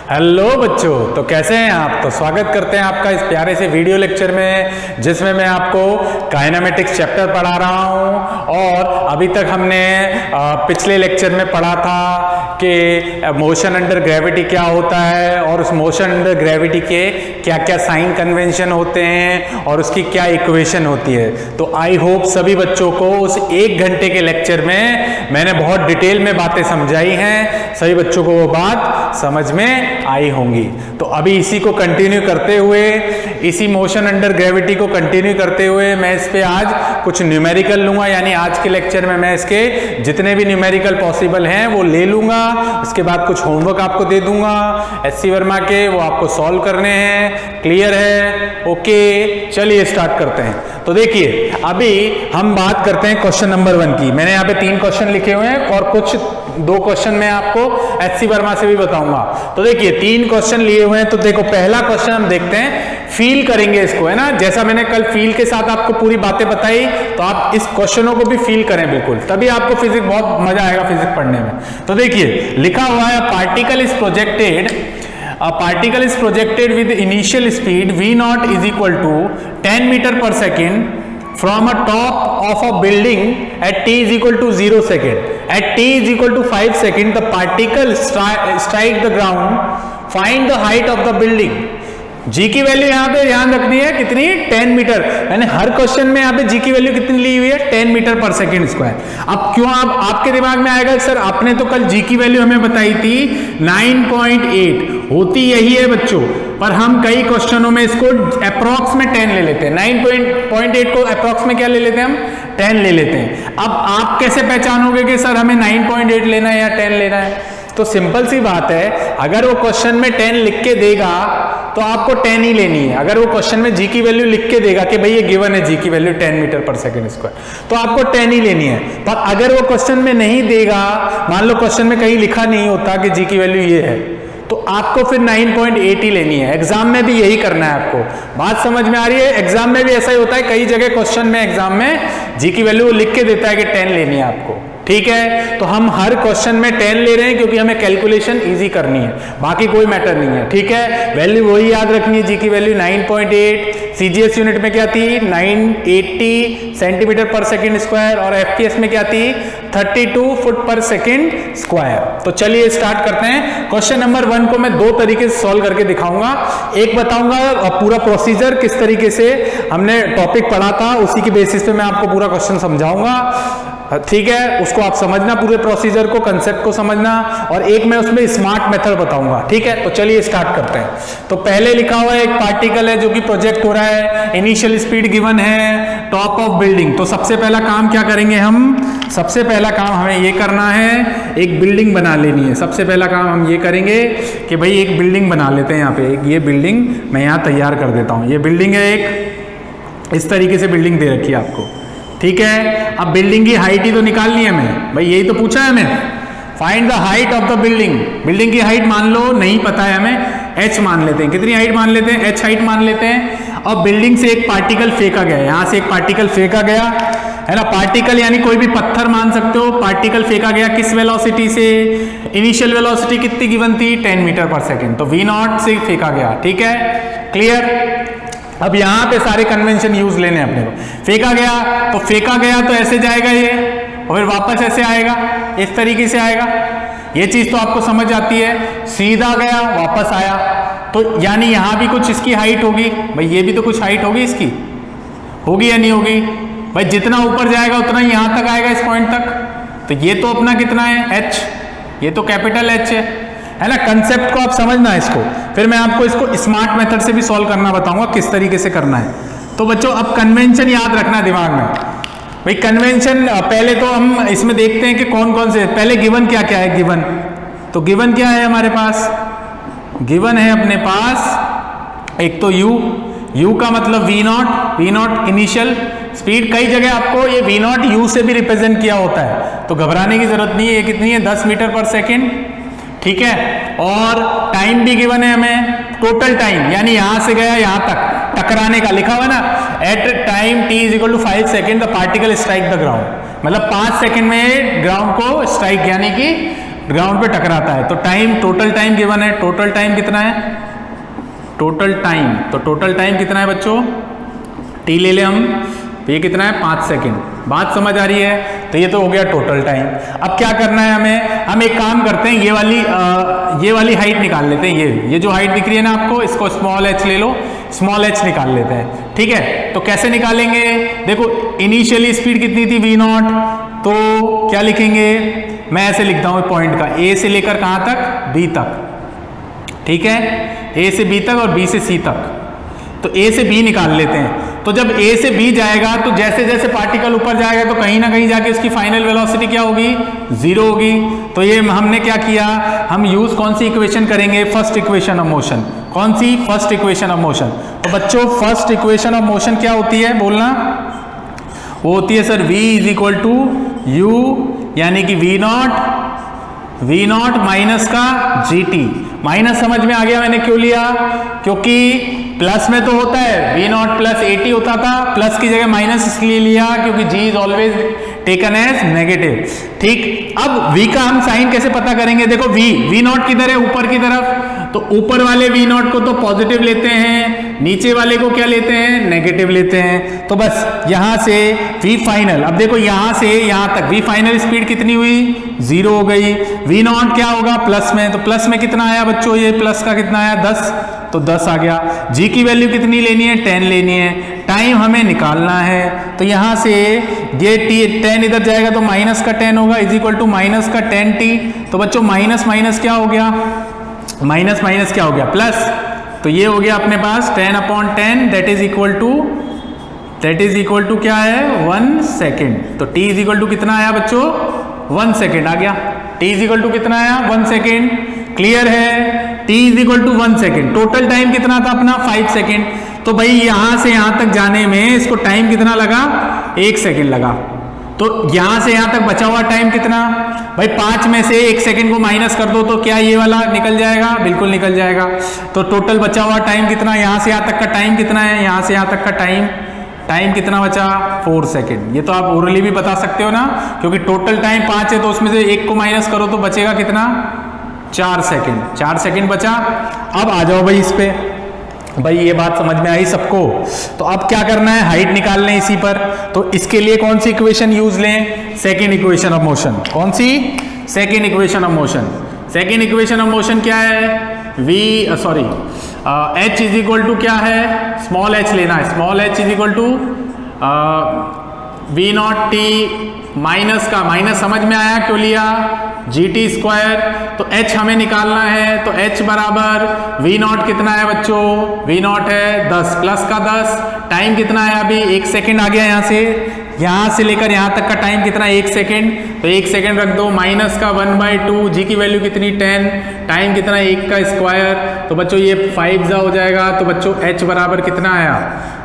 Hello बच्चों, तो कैसे हैं आप। तो स्वागत करते हैं आपका इस प्यारे से वीडियो लेक्चर में, जिसमें मैं आपको काइनेमेटिक्स चैप्टर पढ़ा रहा हूं। और अभी तक हमने पिछले लेक्चर में पढ़ा था कि मोशन अंडर ग्रेविटी क्या होता है और उस मोशन अंडर ग्रेविटी के क्या क्या साइन कन्वेंशन होते हैं और उसकी क्या इक्वेशन होती है। तो आई होप सभी बच्चों को उस 1 घंटे के लेक्चर में मैंने बहुत डिटेल में बातें समझाई हैं, सभी बच्चों को वो बात समझ में आई होंगी। तो अभी इसी को कंटिन्यू करते हुए, इसी मोशन अंडर ग्रेविटी को कंटिन्यू करते हुए मैं इस पे आज कुछ न्यूमेरिकल लूंगा, यानी आज के लेक्चर में मैं इसके जितने भी न्यूमेरिकल पॉसिबल हैं वो ले लूंगा। उसके बाद कुछ होमवर्क आपको दे दूंगा एससी वर्मा के, वो आपको सॉल्व करने हैं। क्लियर है? ओके, चलिए स्टार्ट करते हैं। तो देखिए, अभी हम बात करते हैं क्वेश्चन नंबर 1 की। मैंने यहाँ पे 3 क्वेश्चन लिखे हुए हैं और कुछ 2 क्वेश्चन मैं आपको एससी वर्मा से भी बताऊंगा। तो देखिए 3 क्वेश्चन लिए हुए हैं। तो देखो, पहला क्वेश्चन हम देखते हैं, फील करेंगे इसको, है ना। जैसा मैंने कल फील के साथ आपको पूरी बातें बताई, तो आप इस क्वेश्चनों को भी फील करें बिल्कुल, तभी आपको फिजिक्स बहुत मजा आएगा फिजिक्स पढ़ने में। तो देखिए लिखा हुआ है, particle is projected, a particle is projected with initial speed v naught is equal to 10 meter per second from a top of a building at t is equal to 0 second. At t is equal to 5 second, the particle strike the ground. Find the height of the building. जी की value यहाँ पे ध्यान रखनी है, कितनी? 10 metre. यानी हर question में यहाँ पे जी की वैल्यू कितनी ली हुई है? 10 मीटर पर सेकेंड स्क्वायर। अब क्यों आपके दिमाग में आएगा सर आपने तो कल जी की वैल्यू हमें बताई थी 9.8, होती यही है बच्चों, पर हम कई क्वेश्चनों में इसको अप्रॉक्स में 10 ले लेते हैं। 9.8 को अप्रॉक्स में क्या ले लेते हैं हम? 10 ले लेते हैं। अब आप कैसे पहचानोगे कि सर हमें 9.8 लेना है या 10 लेना है? तो सिंपल सी बात है, अगर वो क्वेश्चन में 10 लिख के देगा तो आपको 10 ही लेनी है। अगर वो क्वेश्चन में जी की वैल्यू लिख के देगा कि भाई ये गिवन है जी की वैल्यू 10 मीटर पर सेकेंड स्क्वायर, तो आपको 10 ही लेनी है। पर अगर वो क्वेश्चन में नहीं देगा, मान लो क्वेश्चन में कहीं लिखा नहीं होता कि जी की वैल्यू ये है, तो आपको फिर 9.8 ही लेनी है। एग्जाम में भी यही करना है आपको। बात समझ में आ रही है? एग्जाम में भी ऐसा ही होता है, कई जगह क्वेश्चन में एग्जाम में जी की वैल्यू लिख के देता है कि 10 लेनी है आपको। ठीक है, तो हम हर क्वेश्चन में 10 ले रहे हैं क्योंकि हमें कैलकुलेशन इजी करनी है, बाकी कोई मैटर नहीं है। ठीक है, वैल्यू वही याद रखनी है, जी की वैल्यू 9.8। सीजीएस यूनिट में क्या थी? 980 सेंटीमीटर पर सेकेंड स्क्वायर, और एफपीएस में क्या थी? 32 फुट पर सेकेंड स्क्वायर। तो चलिए स्टार्ट करते हैं। क्वेश्चन नंबर 1 को मैं 2 तरीके से सॉल्व करके दिखाऊंगा। एक बताऊंगा पूरा प्रोसीजर किस तरीके से हमने टॉपिक पढ़ा था, उसी की बेसिस पे मैं आपको पूरा क्वेश्चन समझाऊंगा। ठीक है, उसको आप समझना, पूरे प्रोसीजर को, कंसेप्ट को समझना, और एक मैं उसमें स्मार्ट मेथड बताऊंगा। ठीक है, तो चलिए स्टार्ट करते हैं। तो पहले लिखा हुआ है एक पार्टिकल है जो कि प्रोजेक्ट हो रहा है, इनिशियल स्पीड गिवन है, टॉप ऑफ बिल्डिंग। तो सबसे पहला काम क्या करेंगे हम? सबसे पहला काम हमें ये करना है, एक बिल्डिंग बना लेनी है। सबसे पहला काम हम ये करेंगे कि भाई एक बिल्डिंग बना लेते हैं। यहाँ पे एक ये बिल्डिंग मैं यहाँ तैयार कर देता हूँ। ये बिल्डिंग है, एक इस तरीके से बिल्डिंग दे रखी है आपको। ठीक है, अब बिल्डिंग की हाइट ही तो निकालनी है हमें, भाई यही तो पूछा है हमें। Find the height of the building. Building की हाइट मान लो नहीं पता है हमें, h मान लेते हैं। कितनी हाइट मान लेते हैं? h हाइट मान लेते हैं। और बिल्डिंग से एक पार्टिकल फेंका गया, यहाँ से एक पार्टिकल फेंका गया है ना। पार्टिकल यानी कोई भी पत्थर मान सकते हो। पार्टिकल फेंका गया किस वेलोसिटी से? इनिशियल वेलोसिटी कितनी गिवन थी? 10 मीटर पर सेकेंड। तो v0 से फेंका गया। ठीक है, क्लियर? अब यहां पे सारे कन्वेंशन यूज लेने अपने को। फेंका गया तो फेंका गया तो ऐसे जाएगा ये, और फिर वापस ऐसे आएगा, इस तरीके से आएगा। ये चीज तो आपको समझ आती है। सीधा गया वापस आया, तो यानी यहां भी कुछ इसकी हाइट होगी। भाई ये भी तो कुछ हाइट होगी इसकी, होगी या नहीं होगी? भाई जितना ऊपर जाएगा उतना यहां तक आएगा, इस पॉइंट तक। तो ये तो अपना कितना है? h। ये तो कैपिटल H है ना। कंसेप्ट को आप समझना इसको, फिर मैं आपको इसको स्मार्ट मेथड से भी सॉल्व करना बताऊंगा किस तरीके से करना है। तो बच्चों अब कन्वेंशन याद रखना दिमाग में। भाई कन्वेंशन पहले तो हम इसमें देखते हैं कि कौन कौन से। पहले गिवन क्या क्या है? गिवन, तो गिवन क्या है हमारे पास? गिवन है अपने पास एक तो u का मतलब v0 इनिशियल स्पीड। कई जगह आपको ये v0 u से भी रिप्रेजेंट किया होता है, तो घबराने की जरूरत नहीं है। ये कितनी है? 10 मीटर पर सेकेंड। ठीक है, और टाइम भी गिवन है हमें, टोटल टाइम, यानी यहां से गया यहां तक टकराने का लिखा हुआ ना। At time t is equal to 5 second the particle strike the ground, मतलब 5 सेकेंड में ग्राउंड को स्ट्राइक, यानी कि ग्राउंड पे टकराता है। तो टाइम, टोटल टाइम गिवन है, टोटल टाइम कितना है, टोटल टाइम, तो टोटल टाइम कितना है बच्चों, टी ले ले हम, तो ये कितना है 5 सेकंड। बात समझ आ रही है? तो ये तो हो गया टोटल टाइम। अब क्या करना है हमें, हम एक काम करते हैं, ये वाली हाइट निकाल लेते हैं। ये जो हाइट दिख रही है ना आपको, इसको स्मॉल h ले लो, स्मॉल h निकाल लेते हैं, ठीक है। तो कैसे निकालेंगे, देखो इनिशियली स्पीड कितनी थी v0, तो क्या लिखेंगे, मैं ऐसे लिखता हूं पॉइंट का, a से लेकर कहां तक, b तक, ठीक है, a से b तक और b से c तक। तो a से b निकाल लेते हैं। तो जब a से b जाएगा तो जैसे जैसे पार्टिकल ऊपर जाएगा तो कहीं ना कहीं जाके उसकी फाइनल वेलोसिटी क्या होगी, 0 होगी। तो ये हमने क्या किया, हम यूज कौन सी इक्वेशन करेंगे, फर्स्ट इक्वेशन ऑफ मोशन। कौन सी, फर्स्ट इक्वेशन ऑफ मोशन। तो बच्चों फर्स्ट इक्वेशन ऑफ मोशन क्या होती है, बोलना, वो होती है sir v is equal to u, यानी कि v0 माइनस का gt। माइनस समझ में आ गया मैंने क्यों लिया, क्योंकि प्लस में तो होता है v0 प्लस 80 होता था, प्लस की जगह माइनस इसलिए लिया क्योंकि g is always taken as negative, ठीक। अब v का हम साइन कैसे पता करेंगे, देखो v0 किधर है, ऊपर की तरफ, तो ऊपर वाले v0 को तो पॉजिटिव लेते हैं, नीचे वाले को क्या लेते हैं, नेगेटिव लेते हैं। तो बस यहां से v फाइनल, अब देखो यहां से यहां तक v फाइनल स्पीड कितनी हुई, 0 हो गई। v0 क्या होगा, प्लस में, तो प्लस में कितना आया बच्चों, ये प्लस का कितना आया 10, तो 10 आ गया। g की वैल्यू कितनी लेनी है, 10 लेनी है। टाइम हमें निकालना है, तो यहां से ये t 10 इधर जाएगा तो माइनस का 10 होगा, इज इक्वल टू माइनस का 10t। तो बच्चों माइनस माइनस क्या हो गया, माइनस माइनस क्या हो गया, प्लस। तो ये हो गया अपने पास 10/10, दैट इज इक्वल टू क्या है, 1 सेकेंड। तो t इज इक्वल टू कितना आया बच्चों, 1 सेकेंड आ गया। t इज इक्वल टू कितना आया, 1 सेकेंड। क्लियर है, t is equal to 1 second. Total time कितना था अपना, 5 सेकेंड। तो भाई यहां से यहां तक जाने में इसको टाइम कितना लगा, 1 सेकेंड लगा। तो यहां से यहां तक बचा हुआ टाइम कितना, भाई 5 में से 1 सेकेंड को माइनस कर दो तो क्या ये वाला निकल जाएगा, बिल्कुल निकल जाएगा। तो टोटल बचा हुआ टाइम कितना, यहां से यहां तक का टाइम कितना है, यहां से यहां तक का टाइम कितना बचा, 4 सेकेंड। ये तो आप ओरली भी बता सकते हो ना, क्योंकि टोटल टाइम 5 है तो उसमें से 1 को माइनस करो तो बचेगा कितना, 4 सेकेंड। 4 सेकेंड बचा। अब आ जाओ भाई इस पे, भाई ये बात समझ में आई सबको। तो अब क्या करना है, हाइट निकाल लें इसी पर। तो इसके लिए कौन सी इक्वेशन यूज लें, सेकेंड इक्वेशन ऑफ मोशन। कौन सी, second equation of motion. Second equation of motion क्या है, h इज इक्वल टू क्या है, स्मॉल h लेना है। Small h is equal to v0t minus का, माइनस समझ में आया क्यों लिया, gt स्क्वायर। तो h हमें निकालना है, तो h बराबर v0 कितना है बच्चों, v0 है 10 प्लस का 10। टाइम कितना है अभी, 1 सेकेंड आ गया। यहां से लेकर यहां तक का टाइम कितना, 1 सेकेंड। तो 1 सेकेंड रख दो, माइनस का 1/2, जी की वैल्यू कितनी 10, टाइम कितना 1 का स्क्वायर। तो बच्चों ये 5 हो जाएगा। तो बच्चों h बराबर कितना आया,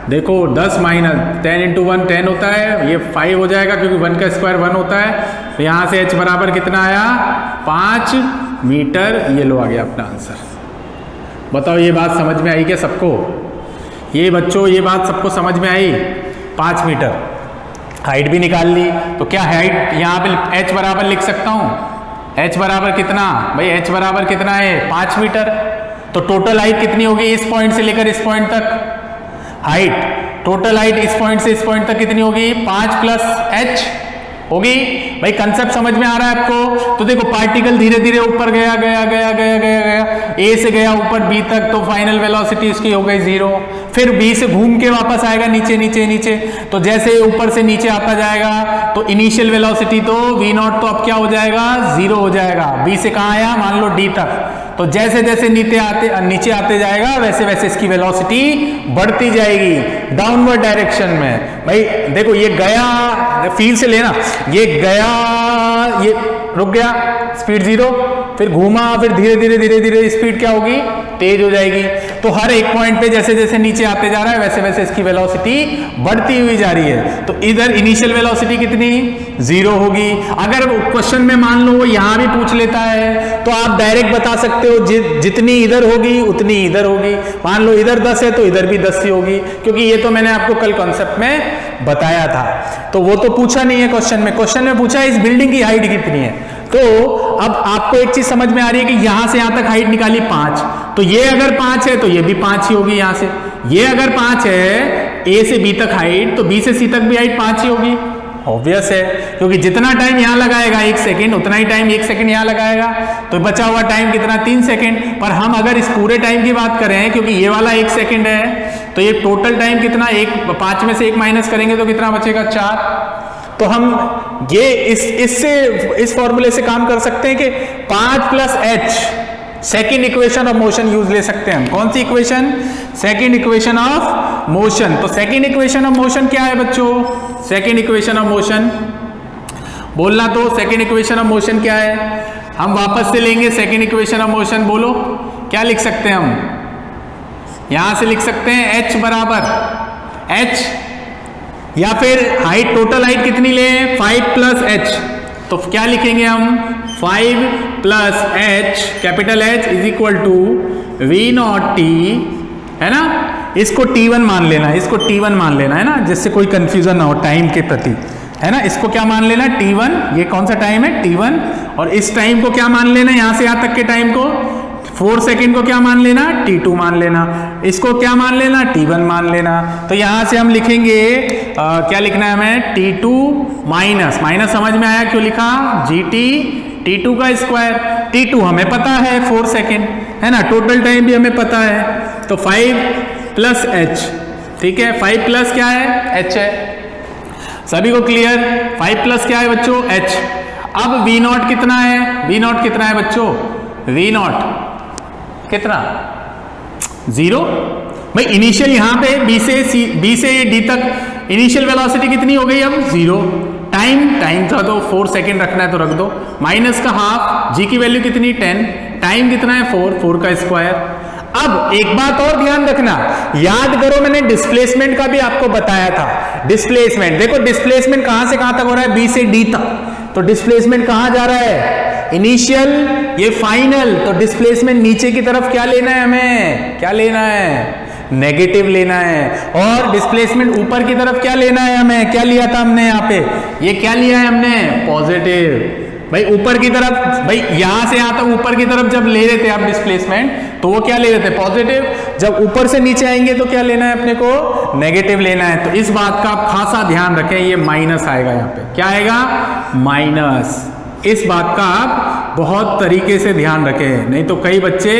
देखो 10 माइनस 10 इंटू 1 10 होता है, ये 5 हो जाएगा क्योंकि 1 का स्क्वायर 1 होता है। तो यहाँ से h बराबर कितना आया, 5 मीटर। ये लो आ गया अपना आंसर। बताओ ये बात समझ में आई क्या सबको, ये बच्चों ये बात सबको समझ में आई, 5 मीटर। हाइट भी निकाल ली, तो क्या हाइट यहाँ पे h बराबर लिख सकता हूँ, h बराबर कितना, भाई h बराबर कितना है 5 मीटर। तो टोटल हाइट कितनी होगी, इस पॉइंट से लेकर इस पॉइंट तक हाइट, टोटल हाइट इस पॉइंट से इस पॉइंट तक कितनी होगी, 5 प्लस h होगी। भाई कंसेप्ट समझ में आ रहा है आपको। तो देखो पार्टिकल धीरे धीरे ऊपर गया, a से गया ऊपर b तक, तो फाइनल वेलोसिटी इसकी हो गई 0। फिर b से घूम के वापस आएगा नीचे। तो जैसे ऊपर से नीचे आता जाएगा तो इनिशियल वेलोसिटी तो v0 तो अब क्या हो जाएगा, 0 हो जाएगा। b से कहाँ आया, मान लो d तक। तो जैसे जैसे नीचे आते जाएगा वैसे वैसे इसकी वेलोसिटी बढ़ती जाएगी डाउनवर्ड डायरेक्शन में। भाई देखो ये गया, फील से लेना, ये गया, ये रुक गया, स्पीड 0, फिर घूमा, फिर धीरे धीरे स्पीड क्या होगी, तेज हो जाएगी। तो हर एक पॉइंट पे जैसे जैसे नीचे आते जा रहा है वैसे वैसे इसकी वेलोसिटी बढ़ती हुई जा रही है। तो इधर इनिशियल वेलोसिटी कितनी, 0 होगी। अगर क्वेश्चन में मान लो वो यहां भी पूछ लेता है तो आप डायरेक्ट बता सकते हो जितनी इधर होगी उतनी इधर होगी। मान लो इधर 10 है तो इधर भी 10 ही होगी, क्योंकि ये तो मैंने आपको कल कॉन्सेप्ट में बताया था। तो वो तो पूछा नहीं है क्वेश्चन में। क्वेश्चन में पूछा है इस बिल्डिंग की हाइट कितनी है, तो अब आपको एक चीज समझ में आ रही है कि यहां से यहां तक हाइट निकाली 5, तो ये अगर 5 है तो ये भी 5 ही होगी। यहां से ये अगर 5 है ए से बी तक हाइट, तो बी से सी तक भी हाइट 5 ही होगी। ऑब्वियस है, क्योंकि जितना टाइम यहां लगाएगा 1 सेकेंड, उतना ही टाइम 1 सेकेंड यहां लगाएगा, तो बचा हुआ टाइम कितना 3 सेकेंड। पर हम अगर इस पूरे टाइम की बात करें, क्योंकि ये वाला 1 सेकेंड है, तो ये टोटल टाइम कितना, 5 में से 1 माइनस करेंगे तो कितना बचेगा 4। तो हम ये इस फॉर्मूले से काम कर सकते हैं कि 5 plus H second equation of motion use ले सकते हैं हम। कौन सी equation? Second equation of motion. तो सेकेंड इक्वेशन ऑफ मोशन क्या है बच्चों? सेकेंड इक्वेशन ऑफ मोशन बोलना, तो सेकेंड इक्वेशन ऑफ मोशन क्या है? हम वापस से लेंगे सेकेंड इक्वेशन ऑफ मोशन। बोलो क्या लिख सकते हैं हम? यहां से लिख सकते हैं h बराबर h, या फिर हाइट, टोटल हाइट कितनी ले? 5 प्लस एच। तो क्या लिखेंगे हम? 5 plus H, capital H is equal to V nought T, है ना? इसको T1 मान लेना, इसको T1 मान लेना, है ना, जिससे कोई कंफ्यूजन ना हो टाइम के प्रति, है ना। इसको क्या मान लेना? T1। ये कौन सा टाइम है? T1। और इस टाइम को क्या मान लेना? यहां से यहां तक के टाइम को 4 सेकेंड को क्या मान लेना? T2 मान लेना। इसको क्या मान लेना? T1 मान लेना। तो यहां से हम लिखेंगे क्या लिखना है हमें? T2 माइनस, माइनस समझ में आया क्यों लिखा? GT T2 का स्क्वायर। T2 हमें पता है 4 सेकेंड, है ना, टोटल टाइम भी हमें पता है। तो 5 प्लस एच, ठीक है, 5 प्लस क्या है? एच है। सभी को क्लियर? 5 प्लस क्या है बच्चों? एच। अब वी नॉट कितना है? वी नॉट कितना है बच्चों? वी नॉट कितना? 0। भाई इनिशियल यहां पे बी से डी तक इनिशियल वेलोसिटी कितनी हो गई? अब 0। टाइम था तो 4 सेकेंड रखना है तो रख दो, माइनस का हाफ, जी की वैल्यू कितनी? 10, टाइम कितना है? 4 का स्क्वायर। अब एक बात और ध्यान रखना, याद करो मैंने डिस्प्लेसमेंट का भी आपको बताया था। डिस्प्लेसमेंट देखो, डिस्प्लेसमेंट कहां से कहां तक हो रहा है? बी से डी तक। तो डिस्प्लेसमेंट कहां जा रहा है? इनिशियल, ये फाइनल। तो डिस्प्लेसमेंट नीचे की तरफ क्या लेना है हमें? क्या लेना है? नेगेटिव लेना है। और डिस्प्लेसमेंट ऊपर की तरफ क्या लेना है हमें? क्या लिया था हमने यहाँ पे? ये क्या लिया है हमने? पॉजिटिव। भाई ऊपर की तरफ, भाई यहां से यहां तक ऊपर की तरफ जब ले रहे थे आप डिस्प्लेसमेंट, तो वो क्या ले रहे थे? पॉजिटिव। जब ऊपर से नीचे आएंगे तो क्या लेना है अपने को? नेगेटिव लेना है। तो इस बात का आप खासा ध्यान रखें, ये माइनस आएगा यहाँ पे। क्या आएगा? माइनस। इस बात का आप बहुत तरीके से ध्यान रखें, नहीं तो कई बच्चे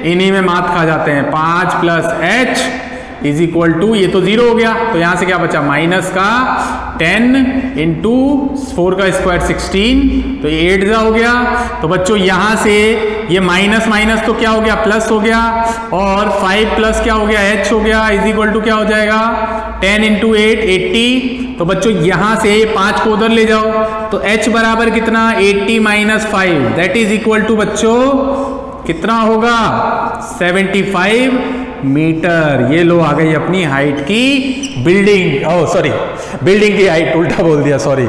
इन्हीं में मात खा जाते हैं। 5 plus H is equal to, ये तो 0 हो गया, तो यहां से क्या बचा? माइनस का 10 इंटू 4 का स्क्वायर 16, तो ये 8 हो गया। तो बच्चों यहां से ये माइनस माइनस तो क्या हो गया? प्लस हो गया। और 5 प्लस क्या हो गया? एच हो गया, इज इक्वल टू क्या हो जाएगा? 10 इंटू 8 80। तो बच्चों यहां से 5 को उधर ले जाओ, तो h बराबर कितना? 80 minus 5, that is equal to बच्चों कितना होगा? 75 मीटर। ये लो आ गई अपनी हाइट की बिल्डिंग, ओह सॉरी, बिल्डिंग की हाइट उल्टा बोल दिया, सॉरी।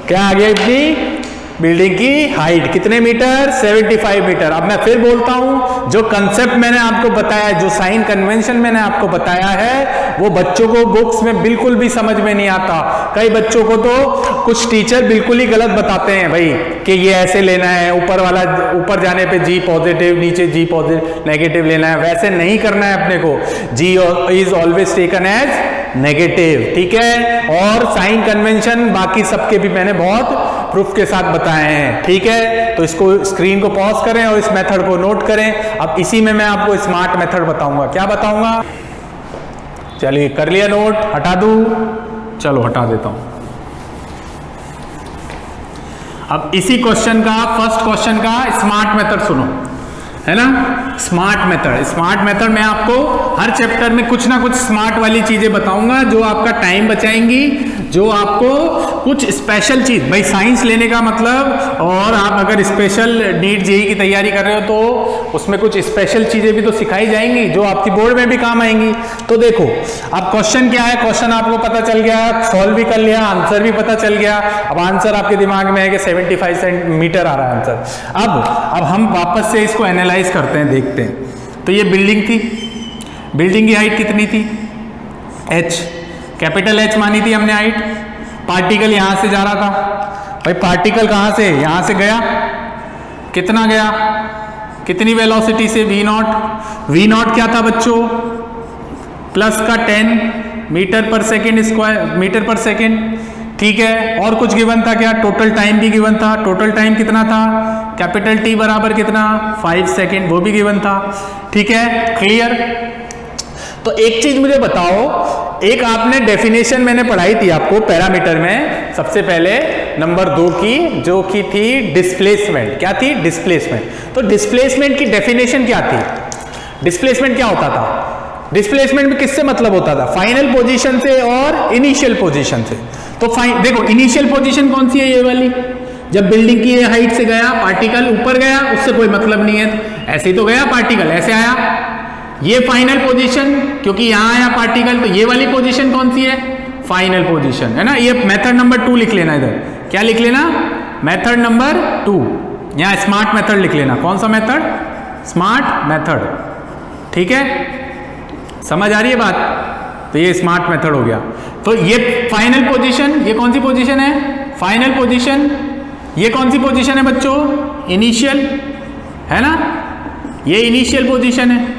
क्या आ गया अपनी बिल्डिंग की हाइट? कितने मीटर? 75 मीटर। अब मैं फिर बोलता हूं, जो कंसेप्ट मैंने आपको बताया, जो साइन कन्वेंशन मैंने आपको बताया है, वो बच्चों को बुक्स में बिल्कुल भी समझ में नहीं आता। कई बच्चों को तो कुछ टीचर बिल्कुल ही गलत बताते हैं भाई, कि ये ऐसे लेना है, ऊपर वाला, ऊपर जाने पे जी पॉजिटिव, नीचे जी पॉजिटिव नेगेटिव लेना है। वैसे नहीं करना है अपने को। G is always taken as negative, ठीक है। और साइन कन्वेंशन बाकी सबके भी मैंने बहुत प्रूफ के साथ बताए हैं, ठीक है। तो इसको स्क्रीन को पॉज करें और इस मेथड को नोट करें। अब इसी में मैं आपको स्मार्ट मेथड बताऊंगा। क्या बताऊंगा? चलिए कर लिया नोट? हटा दूं? चलो हटा देता हूं। अब इसी क्वेश्चन का, फर्स्ट क्वेश्चन का स्मार्ट मेथड सुनो, है ना। स्मार्ट मेथड, स्मार्ट मेथड में आपको हर चैप्टर में कुछ ना कुछ स्मार्ट वाली चीजें बताऊंगा, जो आपका टाइम बचाएंगी, जो आपको कुछ स्पेशल चीज, भाई साइंस लेने का मतलब, और आप अगर स्पेशल नीट जेईई की तैयारी कर रहे हो तो उसमें कुछ स्पेशल चीजें भी तो सिखाई जाएंगी, जो आपकी बोर्ड में भी काम आएंगी। तो देखो अब क्वेश्चन क्या है, क्वेश्चन आपको पता चल गया, सॉल्व भी कर लिया, आंसर भी पता चल गया। अब आंसर आपके दिमाग में है कि 75 सेंटीमीटर आ रहा है आंसर। अब हम वापस से इसको एनालाइज करते हैं, देखते हैं। तो ये बिल्डिंग थी, बिल्डिंग की हाइट कितनी थी? h, कैपिटल H मानी थी हमने हाइट। पार्टिकल यहां से जा रहा था, भाई पार्टिकल कहां से? यहां से गया, कितना गया, कितनी वेलोसिटी से, वी नॉट। वी नॉट क्या था बच्चों, प्लस का 10 मीटर पर सेकेंड स्क्वायर, मीटर पर सेकेंड, ठीक है। और कुछ गिवन था क्या, टोटल टाइम भी गिवन था। टोटल टाइम कितना था, कैपिटल टी बराबर कितना, 5 सेकेंड, वो भी गिवन था, ठीक है। क्लियर। तो एक चीज मुझे बताओ, एक आपने डेफिनेशन मैंने पढ़ाई थी आपको पैरामीटर में, सबसे पहले नंबर 2 की, जो की थी डिस्प्लेसमेंट। क्या थी, डिस्प्लेसमेंट। तो डिस्प्लेसमेंट की डेफिनेशन क्या थी, डिस्प्लेसमेंट क्या होता था, डिस्प्लेसमेंट में किससे मतलब होता था, फाइनल पोजीशन से और इनिशियल पोजीशन से। तो देखो इनिशियल पोजीशन कौन सी है, ये वाली, जब बिल्डिंग की हाइट से गया पार्टिकल, ऊपर गया, उससे कोई मतलब नहीं है, ऐसे ही तो गया पार्टिकल, ऐसे आया। ये फाइनल पोजीशन, क्योंकि यहां आया पार्टिकल, तो ये वाली पोजीशन कौन सी है, फाइनल पोजीशन, है ना। ये मेथड नंबर 2 लिख लेना, इधर क्या लिख लेना, मेथड नंबर 2। यहां स्मार्ट मेथड लिख लेना, कौन सा मेथड, स्मार्ट मेथड, ठीक है। समझ आ रही है बात, तो ये स्मार्ट मेथड हो गया। तो ये फाइनल पोजीशन, ये कौन सी पोजीशन है, फाइनल पोजीशन। ये कौन सी पोजीशन है बच्चों, इनिशियल, है ना, ये इनिशियल पोजीशन है।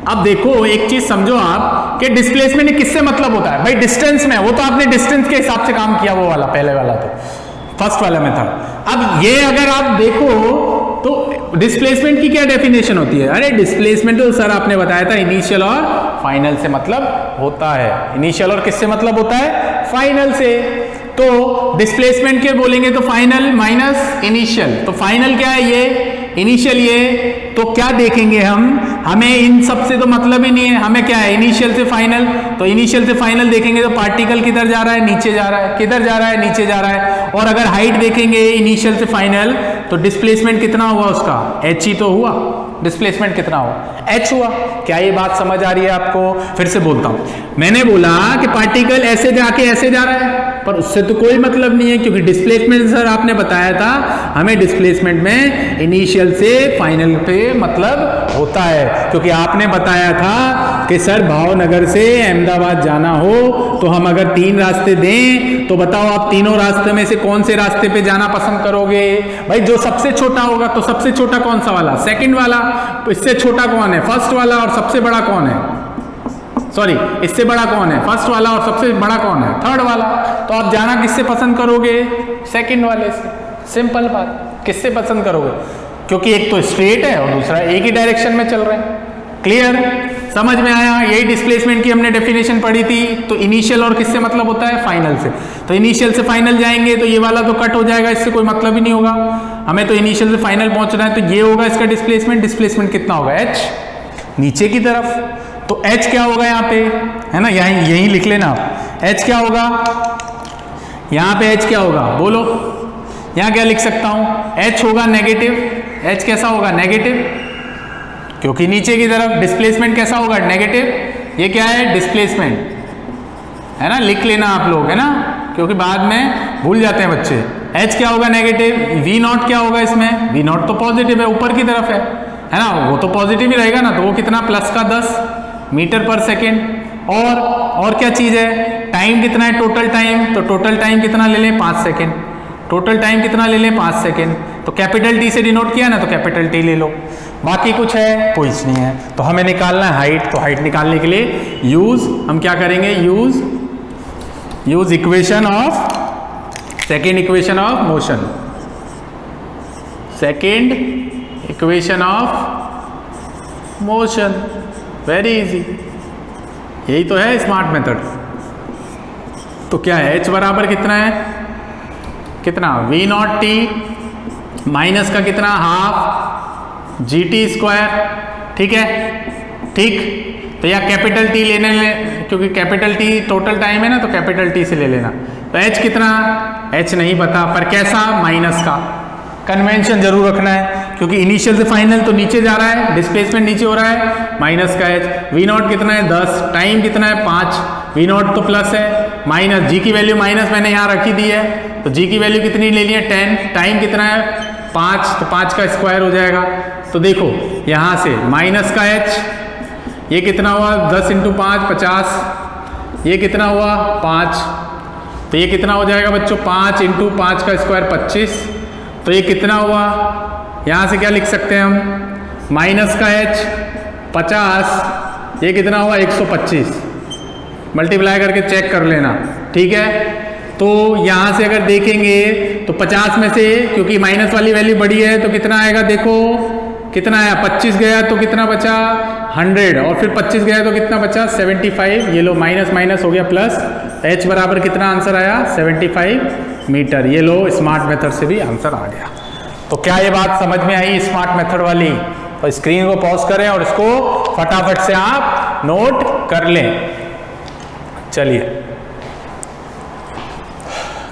अब देखो एक चीज समझो आप कि डिस्प्लेसमेंट किससे मतलब होता है भाई, डिस्टेंस में। वो तो आपने डिस्टेंस के हिसाब से काम किया, वो वाला पहले वाला, तो फर्स्ट वाला मेथड। अब ये अगर आप देखो तो डिस्प्लेसमेंट की क्या डेफिनेशन होती है, अरे डिस्प्लेसमेंट तो सर आपने बताया था इनिशियल और फाइनल से मतलब होता है, इनिशियल और किससे मतलब होता है, फाइनल से। तो डिस्प्लेसमेंट के बोलेंगे तो फाइनल माइनस इनिशियल, तो फाइनल क्या है, ये इनिशियल, ये तो क्या देखेंगे हम, हमें इन सब से तो मतलब ही नहीं है, हमें क्या है, इनिशियल से फाइनल। तो इनिशियल से फाइनल देखेंगे तो पार्टिकल किधर जा रहा है, नीचे जा रहा है, किधर जा रहा है, नीचे जा रहा है। और अगर हाइट देखेंगे इनिशियल से फाइनल, तो डिस्प्लेसमेंट कितना हुआ उसका, h ही तो हुआ, डिस्प्लेसमेंट कितना हुआ, h हुआ। क्या ये बात समझ आ रही है आपको, फिर से बोलता हूं, मैंने बोला कि पार्टिकल ऐसे जाके ऐसे जा रहा है, पर उससे तो कोई मतलब नहीं है, क्योंकि डिस्प्लेसमेंट सर आपने बताया था हमें डिस्प्लेसमेंट में इनिशियल से फाइनल पे मतलब होता है, क्योंकि आपने बताया था कि सर भावनगर से अहमदाबाद जाना हो तो हम अगर 3 रास्ते दें तो बताओ आप तीनों रास्ते में से कौन से रास्ते पे जाना पसंद करोगे भाई, जो सबसे छोटा होगा। तो सबसे छोटा कौन सा वाला, सेकंड वाला। इससे छोटा कौन है, फर्स्ट वाला। और सबसे बड़ा कौन है, सॉरी इससे बड़ा कौन है, फर्स्ट वाला। और सबसे बड़ा कौन है, थर्ड वाला। तो आप जाना किससे पसंद करोगे, सेकंड वाले से। सिंपल बात, किससे पसंद करोगे, क्योंकि एक तो स्ट्रेट है और दूसरा एक ही डायरेक्शन में चल रहे हैं। क्लियर, समझ में आया। यही डिस्प्लेसमेंट की हमने डेफिनेशन पढ़ी थी। तो इनिशियल और किससे मतलब होता है, फाइनल से। तो इनिशियल से फाइनल जाएंगे तो ये वाला तो कट हो जाएगा, इससे कोई मतलब ही नहीं होगा। हमें तो इनिशियल से फाइनल पहुंचना है, तो ये होगा इसका डिस्प्लेसमेंट। डिस्प्लेसमेंट कितना होगा, h, नीचे की तरफ। तो h क्या होगा यहाँ पे, है ना, यही लिख लेना आप। h क्या होगा यहाँ पे, h क्या होगा बोलो, यहाँ क्या लिख सकता हूं, h होगा नेगेटिव। h कैसा होगा, नेगेटिव, क्योंकि नीचे की तरफ। डिस्प्लेसमेंट कैसा होगा, नेगेटिव। ये क्या है, डिस्प्लेसमेंट, है ना, लिख लेना आप लोग, है ना, क्योंकि बाद में भूल जाते हैं बच्चे। h क्या होगा, नेगेटिव। v नॉट क्या होगा इसमें, v नॉट तो पॉजिटिव है, ऊपर की तरफ है ना, वो तो पॉजिटिव ही रहेगा ना। तो वो कितना, प्लस का 10 मीटर पर सेकेंड। और क्या चीज है, टाइम कितना है, टोटल टाइम। तो टोटल टाइम कितना ले लें, 5 सेकेंड। टोटल टाइम कितना ले लें, 5 सेकेंड। तो कैपिटल टी से डिनोट किया ना, तो कैपिटल टी ले लो। बाकी कुछ है, कुछ नहीं है। तो हमें निकालना है हाइट। तो हाइट निकालने के लिए हम क्या करेंगे, use equation of, second equation of motion, second equation of motion. Very easy, यही तो है स्मार्ट मेथड। तो क्या है, h बराबर कितना है, कितना, v नॉट टी माइनस का कितना, हाफ जी टी स्क्वायर। ठीक है, ठीक। तो या कैपिटल टी क्योंकि कैपिटल टी टोटल टाइम है ना, तो कैपिटल टी से ले लेना। तो h कितना, h नहीं पता, पर कैसा, माइनस का। कन्वेंशन जरूर रखना है, क्योंकि इनिशियल से फाइनल तो नीचे जा रहा है, डिस्प्लेसमेंट नीचे हो रहा है, माइनस का h। v नॉट कितना है, 10, टाइम कितना है, 5, v नॉट तो प्लस है, माइनस g की वैल्यू माइनस मैंने यहाँ रखी दी है, तो g की वैल्यू कितनी ले ली है, 10, टाइम कितना है, 5, तो 5 का स्क्वायर हो जाएगा। तो देखो यहाँ से माइनस का h, ये कितना हुआ, 10 × 5 50, ये कितना हुआ 5, तो ये कितना हो जाएगा बच्चों, 5 × 5 का स्क्वायर 25, तो ये कितना हुआ यहाँ से क्या लिख सकते हैं हम, माइनस का h 50, ये कितना हुआ 125, मल्टीप्लाई करके चेक कर लेना, ठीक है। तो यहाँ से अगर देखेंगे तो 50 में से, क्योंकि माइनस वाली वैल्यू बड़ी है तो कितना आएगा, देखो कितना आया, 25 गया तो कितना बचा 100, और फिर 25 गया तो कितना बचा 75। ये लो माइनस माइनस हो गया प्लस, h बराबर कितना आंसर आया 75 मीटर। ये लो स्मार्ट मेथड से भी आंसर आ गया। तो क्या ये बात समझ में आई स्मार्ट मेथड वाली? तो स्क्रीन को पॉज करें और इसको फटाफट से आप नोट कर लें। चलिए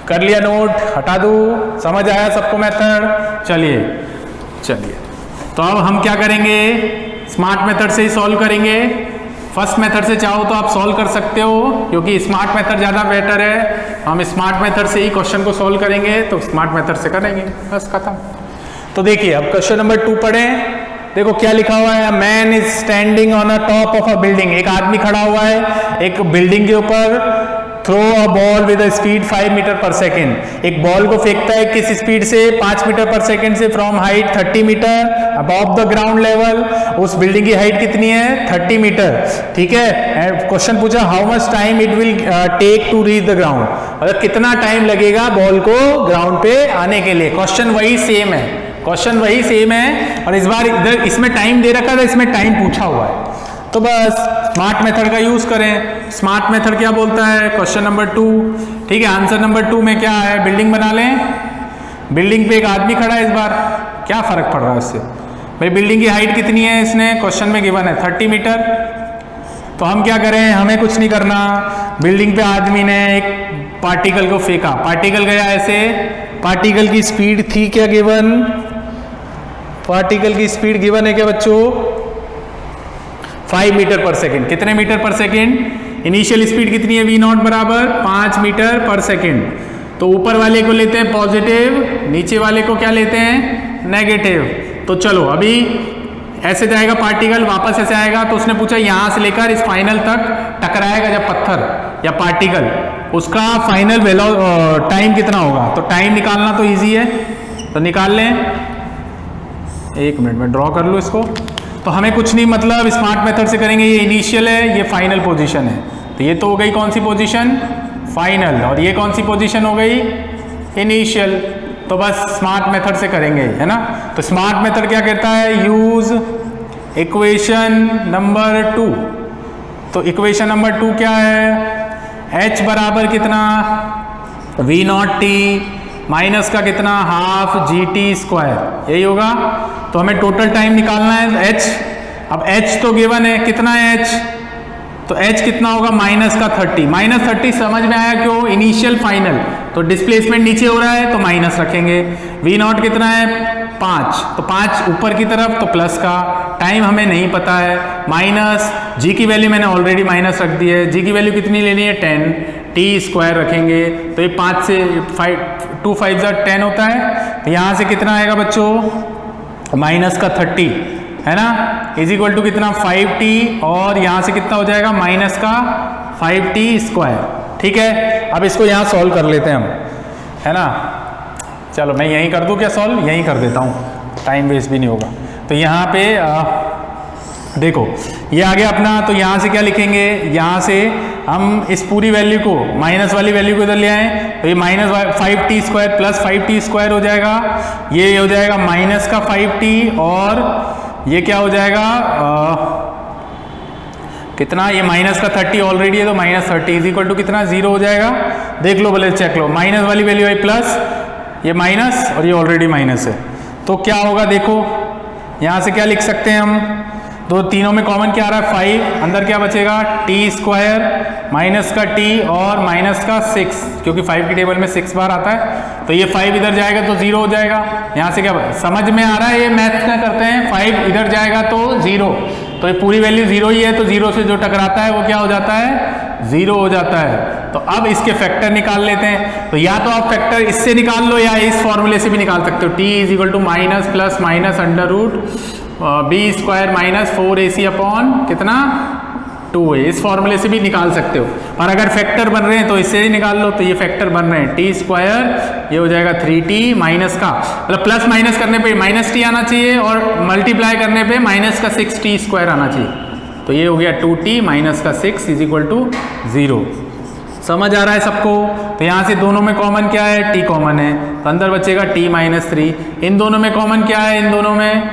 कर लिया नोट, हटा दूं, समझ आया सबको मेथड? चलिए चलिए, तो अब हम क्या करेंगे, स्मार्ट मेथड से ही सॉल्व करेंगे। फर्स्ट मेथड से चाहो तो आप सॉल्व कर सकते हो, क्योंकि स्मार्ट मेथड ज़्यादा बेटर है। हम स्मार्ट मेथड से ही क्वेश्चन को सॉल्व करेंगे, तो स्मार्ट मेथड से करेंगे, बस खत्म। तो देखिए अब क्वेश्चन नंबर 2 पढ़ें। देखो क्या लिखा हुआ है, man is standing on a top of a building. एक आदमी खड़ा हुआ है एक बिल्डिंग के ऊपर, throw a ball with a speed 5 metre पर सेकेंड। एक बॉल को फेंकता है किस स्पीड से, 5 मीटर पर सेकेंड से, from height 30 metre above the ground level. उस बिल्डिंग की हाइट कितनी है 30 मीटर, ठीक है। क्वेश्चन पूछा how much time it will take to reach the ground, मतलब कितना टाइम लगेगा बॉल को ग्राउंड पे आने के लिए। क्वेश्चन वही सेम है, क्वेश्चन वही सेम है, और इस बार इधर इसमें टाइम दे रखा था, इसमें टाइम पूछा हुआ है। तो बस स्मार्ट मेथड का यूज करें। स्मार्ट मेथड क्या बोलता है, क्वेश्चन नंबर 2, ठीक है। आंसर नंबर 2 में क्या है, बिल्डिंग बना लें। बिल्डिंग पे एक आदमी खड़ा है, इस बार क्या फर्क पड़ रहा है उससे, भाई बिल्डिंग की हाइट कितनी है, इसने क्वेश्चन में गिवन है 30 मीटर। तो हम क्या करें, हमें कुछ नहीं करना। बिल्डिंग पे आदमी ने एक पार्टिकल को फेंका, पार्टिकल गया ऐसे, पार्टिकल की स्पीड थी क्या गिवन, पार्टिकल की स्पीड गिवन है क्या बच्चों 5 मीटर पर सेकेंड। कितने मीटर पर सेकेंड, इनिशियल स्पीड कितनी है v0 बराबर 5 मीटर पर सेकेंड। तो ऊपर वाले को लेते हैं पॉजिटिव, नीचे वाले को क्या लेते हैं नेगेटिव। तो चलो अभी ऐसे जाएगा पार्टिकल, वापस ऐसे आएगा। तो उसने पूछा यहां से लेकर इस फाइनल तक टकराएगा जब पत्थर या पार्टिकल, उसका फाइनल टाइम कितना होगा। तो टाइम निकालना तो ईजी है, तो निकाल लें। एक मिनट में ड्रॉ कर लो इसको। तो हमें कुछ नहीं, मतलब स्मार्ट मेथड से करेंगे। ये इनिशियल है, ये फाइनल पोजीशन है, तो ये तो हो गई कौन सी पोजीशन फाइनल, और ये कौन सी पोजीशन हो गई इनिशियल। तो बस स्मार्ट मेथड से करेंगे, है ना। तो स्मार्ट मेथड क्या कहता है, यूज इक्वेशन नंबर 2। तो इक्वेशन नंबर 2 क्या है, h बराबर कितना v0t माइनस का कितना हाफ GT स्क्वायर, यही होगा। तो हमें टोटल टाइम निकालना है h। अब h तो गिवन है, कितना है h, तो h कितना होगा माइनस का 30। माइनस 30 समझ में आया क्यों, इनिशियल फाइनल, तो डिस्प्लेसमेंट नीचे हो रहा है तो माइनस रखेंगे। v0 कितना है 5, तो 5 ऊपर की तरफ तो प्लस का, टाइम हमें नहीं पता है, माइनस g की वैल्यू मैंने ऑलरेडी माइनस रख दी है। g की वैल्यू कितनी लेनी है 10, t स्क्वायर रखेंगे। तो ये 5 से 2 5 10 होता है। तो यहाँ से कितना आएगा बच्चों माइनस का 30, है ना, इज इक्वल टू कितना 5t, और यहाँ से कितना हो जाएगा माइनस का 5t स्क्वायर, ठीक है। अब इसको यहाँ सॉल्व कर लेते हैं हम, है ना। चलो मैं यहीं कर दूँ क्या सॉल्व, यहीं कर देता हूँ, टाइम वेस्ट भी नहीं होगा। तो यहाँ पे देखो ये आ गया अपना। तो यहाँ से क्या लिखेंगे, यहाँ से हम इस पूरी वैल्यू को, माइनस वाली वैल्यू को इधर ले आए, तो ये minus 5t square plus 5t square हो जाएगा, ये हो जाएगा माइनस का 5t, और ये क्या हो जाएगा कितना, ये माइनस का 30 ऑलरेडी है, तो माइनस 30 इज इक्वल टू कितना 0 हो जाएगा। देख लो भले चेक लो, माइनस वाली वैल्यू है प्लस, ये माइनस, और ये ऑलरेडी माइनस है। तो क्या होगा देखो, यहाँ से क्या लिख सकते हैं हम, दो तीनों में कॉमन क्या आ रहा है 5, अंदर क्या बचेगा t स्क्वायर माइनस का t और माइनस का 6, क्योंकि 5 की टेबल में 6 बार आता है। तो ये 5 इधर जाएगा तो 0 हो जाएगा। यहाँ से क्या समझ में आ रहा है, ये मैथ क्या करते हैं, 5 इधर जाएगा तो 0, तो ये पूरी वैल्यू 0 ही है, तो 0 से जो टकराता है वो क्या हो जाता है 0 हो जाता है। तो अब इसके फैक्टर निकाल लेते हैं। तो या तो आप फैक्टर इससे निकाल लो या इस फॉर्मूले से भी निकाल सकते हो, t is equal to minus plus minus under root b square minus 4ac upon कितना 2 है। इस फॉर्मूले से भी निकाल सकते हो, और अगर फैक्टर बन रहे हैं तो इससे ही निकाल लो। तो ये फैक्टर बन रहे हैं टी स्क्वायर, ये हो जाएगा 3t माइनस का, मतलब प्लस माइनस करने पे माइनस टी आना चाहिए और मल्टीप्लाई करने पे माइनस का 6t स्क्वायर आना चाहिए। तो ये हो गया 2t माइनस का 6 इज इक्वल टू 0। समझ आ रहा है सबको? तो यहाँ से दोनों में कॉमन क्या है? t कॉमन है, तो अंदर बचेगा t माइनस 3। इन दोनों में कॉमन क्या है? इन दोनों में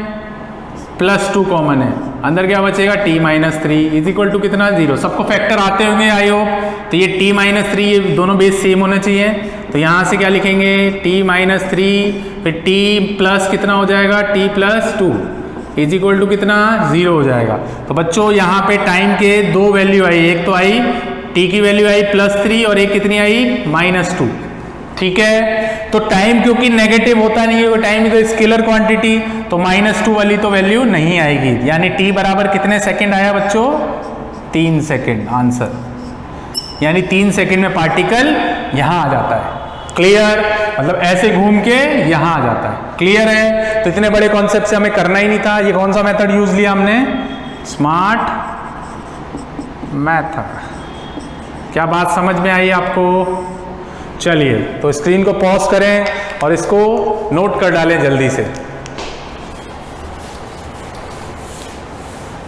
+2 कॉमन है, अंदर क्या बचेगा? t minus 3 is equal to कितना? 0। सबको फैक्टर आते होंगे आई होप। तो ये t माइनस 3, ये दोनों बेस सेम होने चाहिए। तो यहाँ से क्या लिखेंगे? t माइनस 3, फिर t प्लस कितना हो जाएगा? t plus 2 is equal to कितना? 0 हो जाएगा। तो बच्चों यहाँ पे टाइम के दो वैल्यू आई, एक तो आई t की वैल्यू आई +3 और एक कितनी आई? -2। ठीक है, तो टाइम क्योंकि नेगेटिव होता नहीं है, टाइम तो स्केलर क्वांटिटी, तो -2 वाली तो वैल्यू नहीं आएगी। यानी t बराबर कितने सेकंड आया बच्चों? 3 सेकंड आंसर। यानी 3 सेकंड में पार्टिकल यहां आ जाता है। क्लियर? मतलब ऐसे घूम के यहां आ जाता है। क्लियर है? तो इतने बड़े कॉन्सेप्ट से हमें करना ही नहीं था। ये कौन सा मेथड यूज लिया हमने? Smart method. क्या बात समझ में आई आपको? चलिए, तो स्क्रीन को पॉज करें और इसको नोट कर डालें जल्दी से।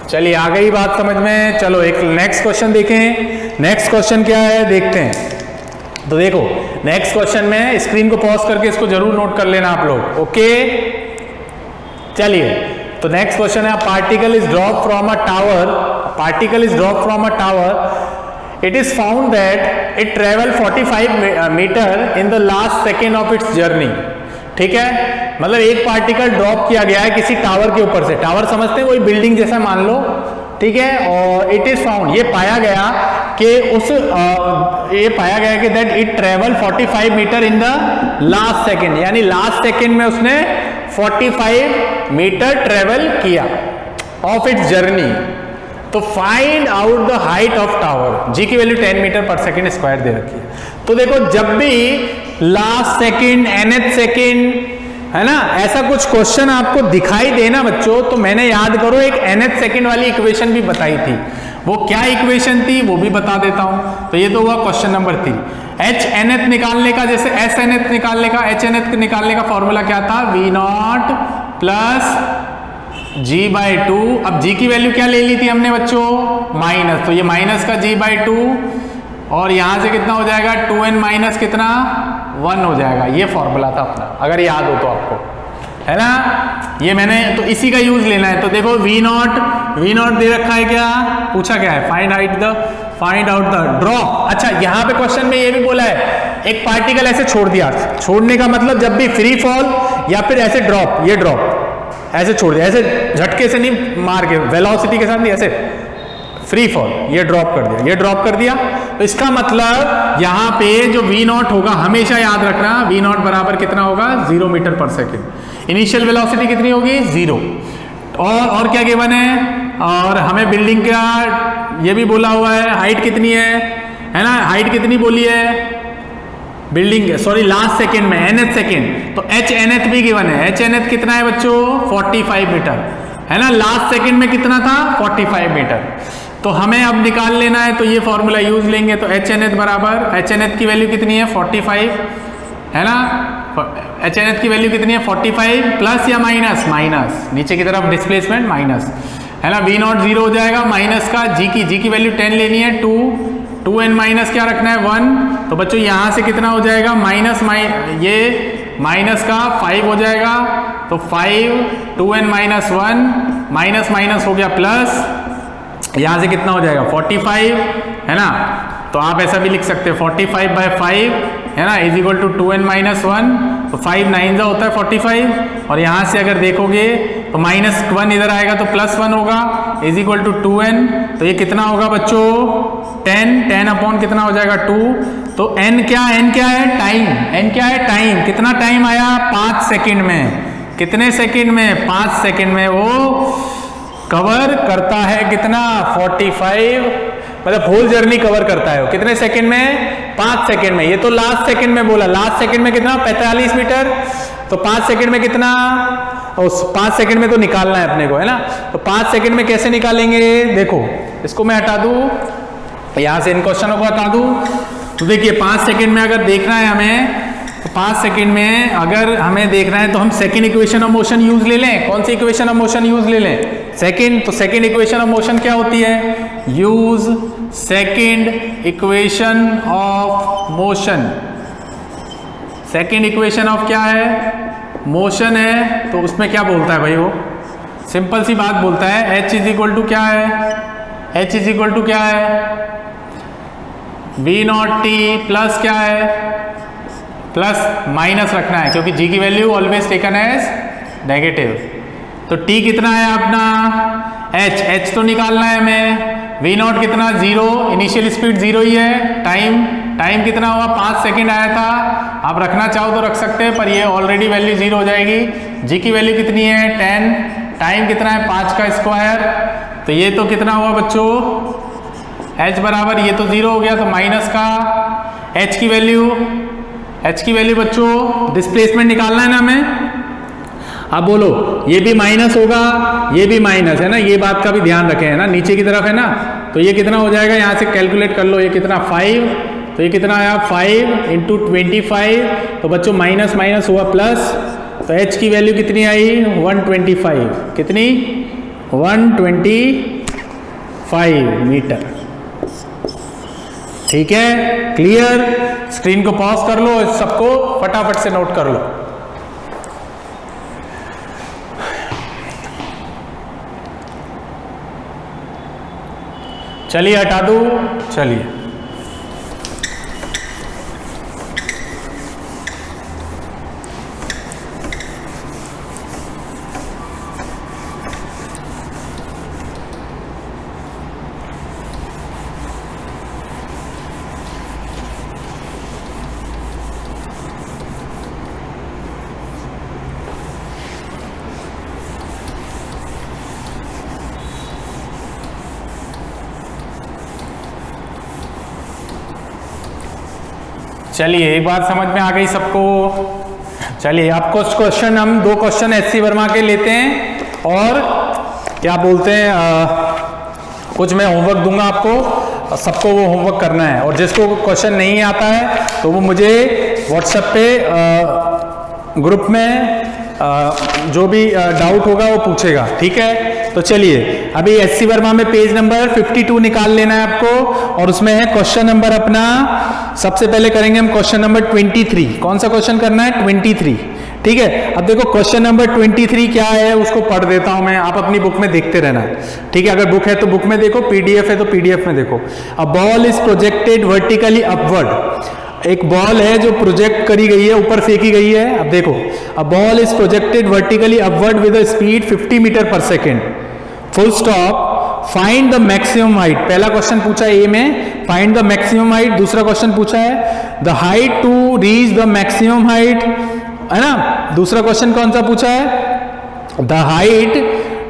चलिए, आ गई बात समझ में? चलो एक नेक्स्ट क्वेश्चन देखें। नेक्स्ट क्वेश्चन क्या है देखते हैं। तो देखो नेक्स्ट क्वेश्चन में स्क्रीन को पॉज करके इसको जरूर नोट कर लेना आप लोग। ओके, चलिए, तो नेक्स्ट क्वेश्चन है particle is drop from a tower. Particle is drop from a tower. It is found that it travel 45 meter in the last second of its journey। ठीक है, मतलब एक पार्टिकल ड्रॉप किया गया है किसी टावर के ऊपर से। टावर समझते हैं, कोई बिल्डिंग जैसा मान लो। ठीक है, और इट इज फाउंड, ये पाया गया कि ये पाया गया कि that it travel 45 meter in the last second, यानी लास्ट सेकेंड में उसने 45 मीटर ट्रेवल किया ऑफ इट्स जर्नी। तो find out the height of tower. G की वैल्यू 10 मीटर पर सेकेंड स्क्वायर दे रखी है। तो देखो, जब भी लास्ट सेकेंड, nth सेकेंड, है ना, ऐसा कुछ क्वेश्चन आपको दिखाई देना बच्चों, तो मैंने याद करो एक nth सेकेंड वाली इक्वेशन भी बताई थी। वो क्या इक्वेशन थी वो भी बता देता हूं। तो ये तो हुआ क्वेश्चन नंबर 3। h निकालने का, जैसे s निकालने का, h निकालने का फॉर्मूला क्या था? v0 plus g/2। अब g की वैल्यू क्या ले ली थी हमने बच्चों? माइनस। तो ये माइनस का g/2 और यहां से कितना हो जाएगा? 2n माइनस कितना? 1 हो जाएगा। ये फॉर्मूला था अपना, अगर याद हो तो आपको, है ना। ये मैंने तो इसी का यूज लेना है। तो देखो v0 दे रखा है, क्या पूछा गया है? Find out the draw. अच्छा, यहाँ पे क्वेश्चन में ये भी बोला है एक पार्टिकल ऐसे छोड़ दिया। छोड़ने का मतलब जब भी फ्री फॉल या फिर ऐसे ड्रॉप, ये ड्रॉप ऐसे छोड़ दिया, ऐसे झटके से नहीं मार के, वेलोसिटी के साथ नहीं, ऐसे फ्री फॉल, ये ड्रॉप कर दिया, ये ड्रॉप कर दिया। तो इसका मतलब यहाँ पे जो v0 होगा, हमेशा याद रखना, v0 बराबर कितना होगा? 0 मीटर पर सेकेंड। इनिशियल वेलोसिटी कितनी होगी? 0। और क्या गिवन है? और हमें बिल्डिंग का ये भी बोला हुआ है, हाइट कितनी है ना, हाइट कितनी बोली है बिल्डिंग, सॉरी लास्ट सेकेंड में, nth सेकेंड। तो h भी गिवन है। h कितना है बच्चों? 45 मीटर, है ना। लास्ट सेकेंड में कितना था? 45 मीटर। तो हमें अब निकाल लेना है, तो ये फॉर्मूला यूज लेंगे। तो h बराबर, h की वैल्यू कितनी है? 45, है ना। h की वैल्यू कितनी है? 45 प्लस या माइनस? माइनस, नीचे की तरफ डिस्प्लेसमेंट माइनस, है ना। v0 0 हो जाएगा, माइनस का g की वैल्यू 10 लेनी है, 2n माइनस क्या रखना है? 1। तो बच्चों यहाँ से कितना हो जाएगा? ये माइनस का 5 हो जाएगा। तो 5, 2n माइनस 1, माइनस माइनस हो गया प्लस, यहाँ से कितना हो जाएगा? 45, है ना। तो आप ऐसा भी लिख सकते हैं 45/5, है ना, is equal to 2n minus 1। तो 5 9 होता है 45, और यहाँ से अगर देखोगे तो -1 इधर आएगा तो +1 होगा, इज इक्वल टू 2n। तो ये कितना होगा बच्चों? 10 अपॉन कितना हो जाएगा? 2। तो n क्या है? टाइम। n क्या है? टाइम। कितना टाइम आया? 5 सेकेंड में। कितने सेकेंड में? 5 सेकेंड में वो कवर करता है कितना? 45, मतलब होल जर्नी कवर करता है। कितने सेकंड में? 5 सेकंड में। ये तो लास्ट सेकंड में बोला, लास्ट सेकंड में कितना? 45 मीटर। तो 5 सेकंड में कितना? और 5 सेकंड में तो निकालना है अपने को, है ना। तो 5 सेकंड में कैसे निकालेंगे, देखो इसको मैं हटा दूं, यहां से इन क्वेश्चनों को हटा दूं। तो देखिए 5 सेकंड में अगर देखना है हमें, तो 5 सेकंड में अगर हमें देखना है तो हम second equation of motion use ले लें। कौन सी इक्वेशन ऑफ मोशन यूज ले लें, सेकंड। तो सेकंड इक्वेशन ऑफ मोशन क्या होती है, use second equation of motion. Second equation of क्या है, मोशन है। तो उसमें क्या बोलता है भाई, वो सिंपल सी बात बोलता है, h इज इक्वल टू क्या है, h इज इक्वल टू क्या है, v नॉट टी प्लस क्या है, प्लस माइनस रखना है क्योंकि g की value always taken as negative. तो t कितना है अपना, h तो निकालना है हमें। v नॉट कितना, 0, इनिशियल स्पीड 0 ही है। टाइम कितना हुआ, 5 सेकंड आया था। आप रखना चाहो तो रख सकते हैं, पर ये ऑलरेडी वैल्यू 0 हो जाएगी। g की वैल्यू कितनी है, 10। टाइम कितना है, 5 का स्क्वायर। तो ये तो कितना हुआ बच्चों, h बराबर, ये तो 0 हो गया तो माइनस का h की वैल्यू बच्चों, डिस्प्लेसमेंट निकालना है ना हमें। अब बोलो, ये भी माइनस होगा, ये भी माइनस है ना, ये बात का भी ध्यान रखें, है ना, नीचे की तरफ है ना। तो ये कितना हो जाएगा, यहाँ से कैलकुलेट कर लो, ये कितना 5, तो ये कितना आया 5 इंटू 25। तो बच्चों माइनस माइनस हुआ प्लस, तो h की वैल्यू कितनी आई, 125। कितनी, 125 मीटर। ठीक है, क्लियर। स्क्रीन को पॉज कर लो, सबको फटाफट से नोट कर लो। चलिए हटा दूं, चलिए चलिए एक बात समझ में आ गई सबको। चलिए अब कुछ क्वेश्चन, हम 2 क्वेश्चन एससी वर्मा के लेते हैं और क्या बोलते हैं, कुछ मैं होमवर्क दूंगा आपको, सबको वो होमवर्क करना है। और जिसको क्वेश्चन नहीं आता है तो वो मुझे व्हाट्सएप पे ग्रुप में जो भी डाउट होगा वो पूछेगा, ठीक है। तो चलिए अभी एससी वर्मा में पेज नंबर 52 निकाल लेना है आपको, और उसमें है क्वेश्चन नंबर अपना, सबसे पहले करेंगे हम क्वेश्चन नंबर 23। कौन सा क्वेश्चन करना है, 23, ठीक है। अब देखो क्वेश्चन नंबर 23 क्या है, उसको पढ़ देता हूं मैं, आप अपनी बुक में देखते रहना, ठीक है। अगर बुक है तो बुक में देखो, पीडीएफ है तो पीडीएफ में देखो। A ball is projected vertically upward. एक बॉल है जो प्रोजेक्ट करी गई है, ऊपर फेंकी गई है। अब देखो, a ball is projected vertically upward with a speed 50 meter पर second, full stop. Find the maximum height. पहला क्वेश्चन पूछा है ए में, फाइंड द मैक्सिमम हाइट। दूसरा क्वेश्चन पूछा है the height to reach the maximum height, है ना। दूसरा क्वेश्चन कौन सा पूछा है, the height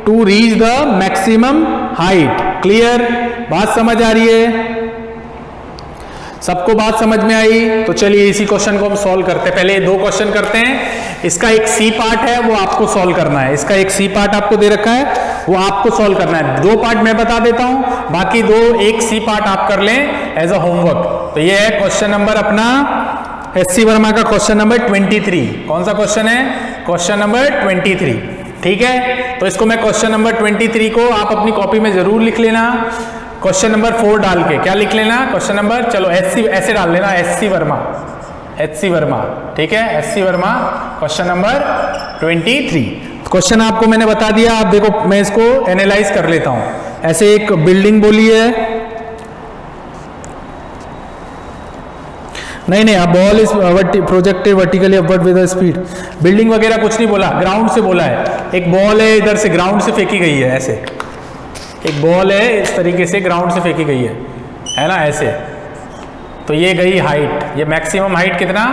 to reach the maximum height. Clear, बात समझ आ रही है सबको, बात समझ में आई। तो चलिए इसी क्वेश्चन को हम सॉल्व करते हैं। पहले 2 क्वेश्चन करते हैं। इसका एक सी पार्ट है, वो आपको सॉल्व करना है। इसका एक सी पार्ट आपको दे रखा है, वो आपको सॉल्व करना है। 2 पार्ट मैं बता देता हूं, बाकी 2 एक सी पार्ट आप कर लें एज अ होमवर्क। तो ये है क्वेश्चन नंबर अपना एससी वर्मा का क्वेश्चन नंबर 23। कौन सा क्वेश्चन है, क्वेश्चन नंबर 23, ठीक है। तो इसको मैं क्वेश्चन नंबर 23 को आप अपनी कॉपी में जरूर लिख लेना, क्वेश्चन नंबर 4 डाल के। क्या लिख लेना, क्वेश्चन नंबर, चलो एससी ऐसे डाल लेना, एससी वर्मा, ठीक है, SC Verma question number 23। Question आपको मैंने बता दिया। आप देखो मैं इसको एनालाइज कर लेता हूं। ऐसे एक बिल्डिंग बोली है, नहीं अब ball is projected vertically upward with speed. Building वगैरह कुछ नहीं बोला, ग्राउंड से बोला है। एक बॉल है, इधर से ग्राउंड से फेंकी गई है, ऐसे एक बॉल है, इस तरीके से ग्राउंड से फेंकी गई है ना, ऐसे। तो ये गई हाइट, ये मैक्सिमम हाइट कितना,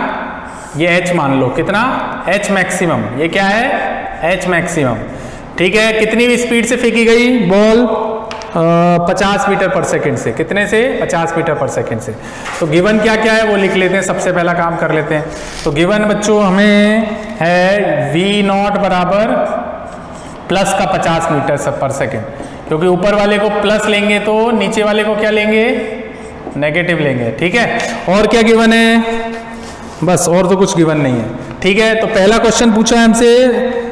ये h मान लो, कितना h मैक्सिमम, ये क्या है h मैक्सिमम, ठीक है। कितनी भी स्पीड से फेंकी गई बॉल, 50 मीटर पर सेकंड से। कितने से, 50 मीटर पर सेकंड से। तो गिवन क्या क्या है वो लिख लेते हैं, सबसे पहला काम कर लेते हैं। तो गिवन बच्चों हमें है v नॉट बराबर प्लस का 50 मीटर सब पर सेकेंड, क्योंकि ऊपर वाले को प्लस लेंगे तो नीचे वाले को क्या लेंगे, नेगेटिव लेंगे। ठीक है, और क्या गिवन है, बस और तो कुछ गिवन नहीं है। ठीक है, तो पहला क्वेश्चन पूछा है हमसे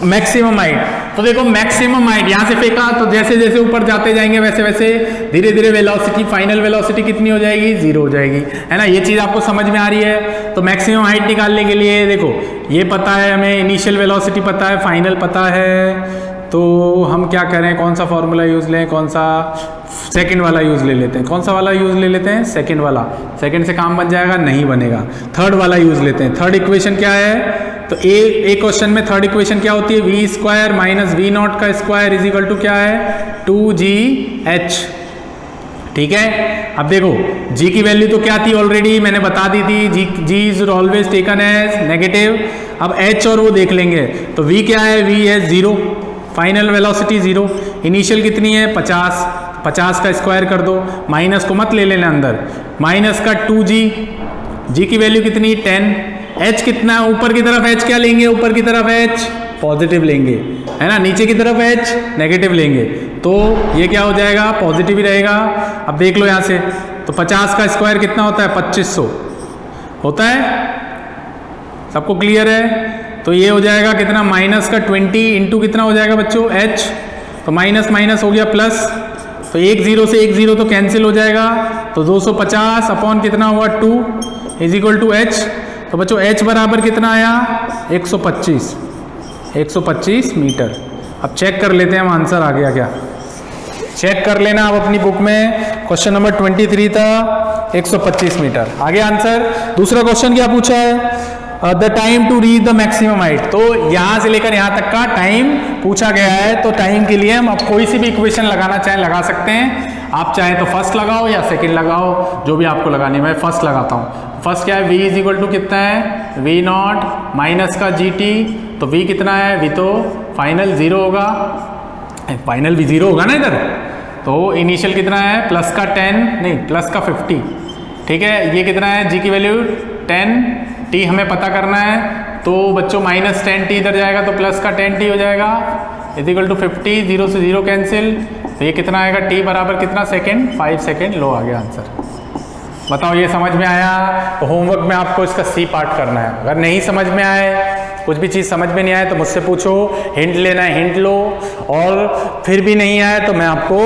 मैक्सिमम हाइट। तो देखो मैक्सिमम हाइट यहां से फेंका तो जैसे जैसे ऊपर जाते जाएंगे वैसे वैसे धीरे धीरे वेलोसिटी, फाइनल वेलोसिटी कितनी हो जाएगी, 0 हो जाएगी, है ना। ये चीज आपको समझ में आ रही है। तो मैक्सिमम हाइट निकालने के लिए देखो ये पता है हमें, इनिशियल वेलोसिटी पता है, फाइनल पता है, तो हम क्या करें, कौन सा फॉर्मूला यूज लें, कौन सा, सेकंड वाला यूज ले लेते हैं। कौन सा वाला यूज ले लेते हैं, सेकंड वाला। सेकंड से काम बन जाएगा, नहीं बनेगा। थर्ड वाला यूज लेते हैं। थर्ड इक्वेशन क्या है, तो एक क्वेश्चन में थर्ड इक्वेशन क्या होती है, V square minus V not का स्क्वायर इज इक्वल टू क्या है, 2gh। ठीक है, अब देखो g की वैल्यू तो क्या थी, ऑलरेडी मैंने बता दी थी, g is always taken as negative. अब h और वो देख लेंगे, तो v क्या है, v है 0, फाइनल वेलोसिटी 0, इनिशियल कितनी है 50, 50 का स्क्वायर कर दो, माइनस को मत ले लेना अंदर, माइनस का 2g, g की वैल्यू कितनी 10, h कितना, ऊपर की तरफ h क्या लेंगे, ऊपर की तरफ h पॉजिटिव लेंगे, है ना, नीचे की तरफ h नेगेटिव लेंगे, तो ये क्या हो जाएगा, पॉजिटिव ही रहेगा। अब देख लो यहाँ से, तो 50 का स्क्वायर कितना होता है, 2500 होता है, सबको क्लियर है। तो ये हो जाएगा कितना, माइनस का 20 इंटू कितना हो जाएगा बच्चों, h, तो माइनस माइनस हो गया प्लस, तो एक जीरो से एक जीरो तो कैंसिल हो जाएगा, तो 250 अपॉन कितना हुआ 2 इज इक्वल टू h। तो बच्चों h बराबर कितना आया, 125 मीटर। अब चेक कर लेते हैं हम, आंसर आ गया क्या, चेक कर लेना आप अपनी बुक में। क्वेश्चन नंबर 23 था, 125 मीटर। आगे आंसर, दूसरा क्वेश्चन क्या पूछा है, the time to reach the maximum height. तो यहां से लेकर यहां तक का टाइम पूछा गया है, तो टाइम के लिए हम अब कोई सी भी इक्वेशन लगाना चाहें लगा सकते हैं। आप चाहें तो फर्स्ट लगाओ या सेकंड लगाओ, जो भी आपको लगानी है। मैं फर्स्ट लगाता हूं। फर्स्ट क्या है, v इज इक्वल टू कितना है, v नॉट माइनस का gt, तो v कितना है, v तो फाइनल 0 होगा, फाइनल भी 0 होगा ना इधर, तो इनिशियल कितना है, प्लस का 10 नहीं प्लस का 50। ठीक है, ये कितना है, g की वैल्यू 10, t हमें पता करना है, तो बच्चों माइनस 10t इधर जाएगा तो प्लस का 10t हो जाएगा, इज इक्वल टू 50, 0 से 0 कैंसिल, तो ये कितना आएगा, t बराबर कितना सेकेंड, 5 सेकेंड। लो आ गया आंसर। बताओ ये समझ में आया। तो होमवर्क में आपको इसका सी पार्ट करना है। अगर नहीं समझ में आए, कुछ भी चीज़ समझ में नहीं आए तो मुझसे पूछो, हिंट लेना है हिंट लो, और फिर भी नहीं आए तो मैं आपको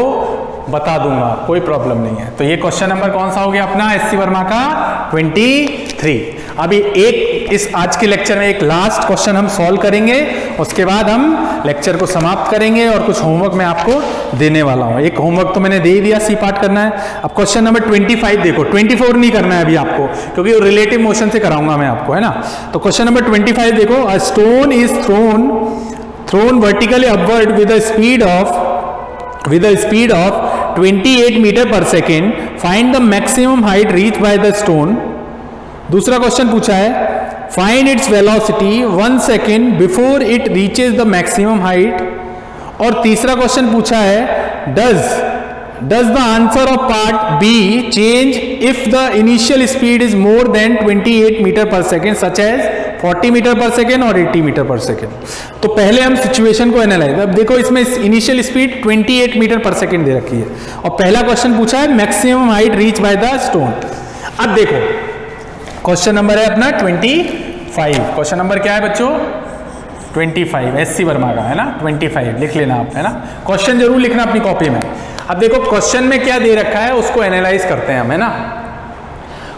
बता दूंगा, कोई प्रॉब्लम नहीं है। तो ये क्वेश्चन नंबर कौन सा हो गया अपना, एससी वर्मा का 23। अभी एक इस आज के लेक्चर में एक लास्ट क्वेश्चन हम सॉल्व करेंगे, उसके बाद हम लेक्चर को समाप्त करेंगे और कुछ होमवर्क मैं आपको देने वाला हूं। एक होमवर्क तो मैंने दे ही दिया, सी पार्ट करना है। अब क्वेश्चन नंबर 25 देखो, 24 नहीं करना है अभी आपको, क्योंकि रिलेटिव मोशन से कराऊंगा मैं आपको, है ना। तो क्वेश्चन नंबर 25 देखो, a stone is thrown vertically upward with the speed of 28 meter पर second, find the maximum height reach by the stone. दूसरा क्वेश्चन पूछा है, find its velocity 1 second before it reaches the maximum height. और तीसरा question पूछा है, does the answer of part B change if the initial speed is more than 28 meter पर second such as 40 meter पर second और 80 metre पर second. तो पहले हम सिचुएशन को एनालाइज, अब देखो इसमें इनिशियल स्पीड 28 मीटर पर सेकेंड दे रखी है, और पहला क्वेश्चन पूछा है maximum height reach by the stone. अब देखो क्वेश्चन नंबर है अपना 25। क्वेश्चन नंबर क्या है बच्चों, 25, एससी वर्मा का, है ना। 25 लिख लेना आप, है ना, क्वेश्चन जरूर लिखना अपनी कॉपी में। अब देखो क्वेश्चन में क्या दे रखा है उसको एनालाइज करते हैं हम, है ना।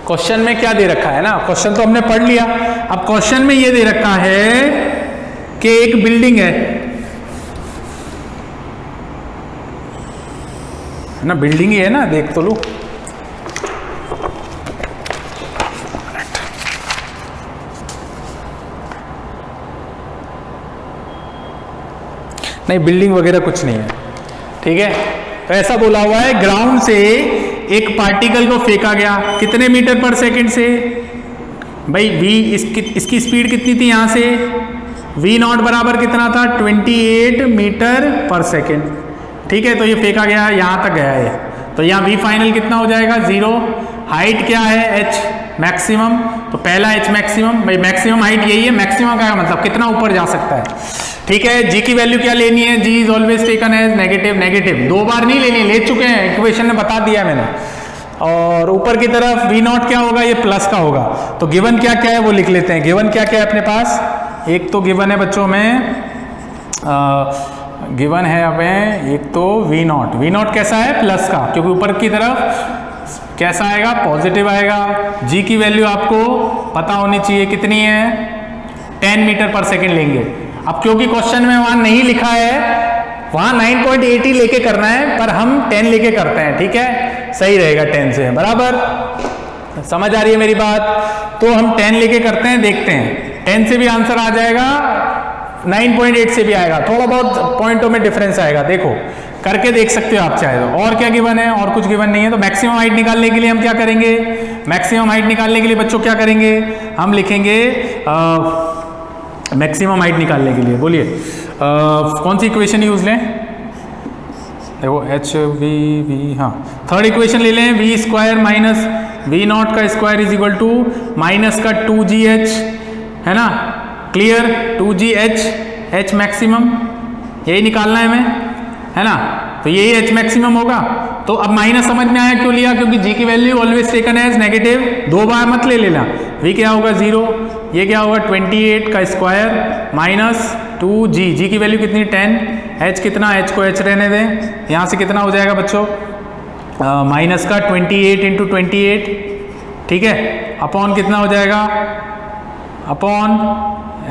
क्वेश्चन में क्या दे रखा है ना, क्वेश्चन तो हमने पढ़ लिया। अब क्वेश्चन में ये दे रखा है कि एक बिल्डिंग है ना, बिल्डिंग ही है ना, देख तो लो। नहीं, बिल्डिंग वगैरह कुछ नहीं है, ठीक है। तो ऐसा बोला हुआ है, ग्राउंड से एक पार्टिकल को फेंका गया कितने मीटर पर सेकंड से, भाई v इसकी स्पीड कितनी थी यहाँ से, v नॉट बराबर कितना था 28 मीटर पर सेकंड, ठीक है। तो ये फेंका गया, यहाँ तक गया है, तो यहाँ v फाइनल कितना हो जाएगा 0। हाइट क्या है h मैक्सिमम, तो पहला h मैक्सिमम, भाई मैक्सिमम हाइट यही है, मैक्सिमम का मतलब कितना ऊपर जा सकता है, ठीक है। g की वैल्यू क्या लेनी है, g is always taken as negative, negative 2 बार नहीं लेनी, ले चुके हैं, इक्वेशन में बता दिया मैंने। और ऊपर की तरफ v नॉट क्या होगा, ये प्लस का होगा। तो गिवन क्या क्या है वो लिख लेते हैं। गिवन क्या क्या है अपने पास, एक तो गिवन है बच्चों में, गिवन है हमें एक तो v नॉट कैसा है, प्लस का, क्योंकि ऊपर की तरफ कैसा आएगा, पॉजिटिव आएगा। g की वैल्यू आपको पता होनी चाहिए कितनी है, 10 मीटर पर सेकेंड लेंगे। अब क्योंकि क्वेश्चन में वहां नहीं लिखा है, वहां 9.80 लेके करना है, पर हम 10 लेके करते हैं, ठीक है, सही रहेगा 10 से, बराबर। समझ आ रही है मेरी बात, तो हम 10 लेके करते हैं, देखते हैं 10 से भी आंसर आ जाएगा, 9.8 से भी आएगा, थोड़ा बहुत पॉइंटों में डिफरेंस आएगा, देखो करके देख सकते हो आप चाहे तो। और क्या गिवन है, और कुछ गिवन नहीं है। तो मैक्सिमम हाइट निकालने के लिए हम क्या करेंगे, मैक्सिमम हाइट निकालने के लिए बच्चों क्या करेंगे, हम लिखेंगे मैक्सिमम हाइट निकालने के लिए, बोलिए कौन सी इक्वेशन यूज लें, देखो एच वी वी, हाँ थर्ड इक्वेशन ले लें, V square minus V not का square is equal to minus का 2gh, है ना, क्लियर, 2gh, h मैक्सिमम यही निकालना है हमें, है ना, तो यही h मैक्सिमम होगा। तो अब माइनस समझ में आया क्यों लिया, क्योंकि g की value always taken as negative, 2 बार मत ले लेना। v क्या होगा 0, ये क्या होगा 28 का स्क्वायर माइनस 2g, की वैल्यू कितनी 10, h कितना, h को h रहने दें, यहाँ से कितना हो जाएगा बच्चों, माइनस का 28 इंटू 28, ठीक है, अपॉन कितना हो जाएगा, अपॉन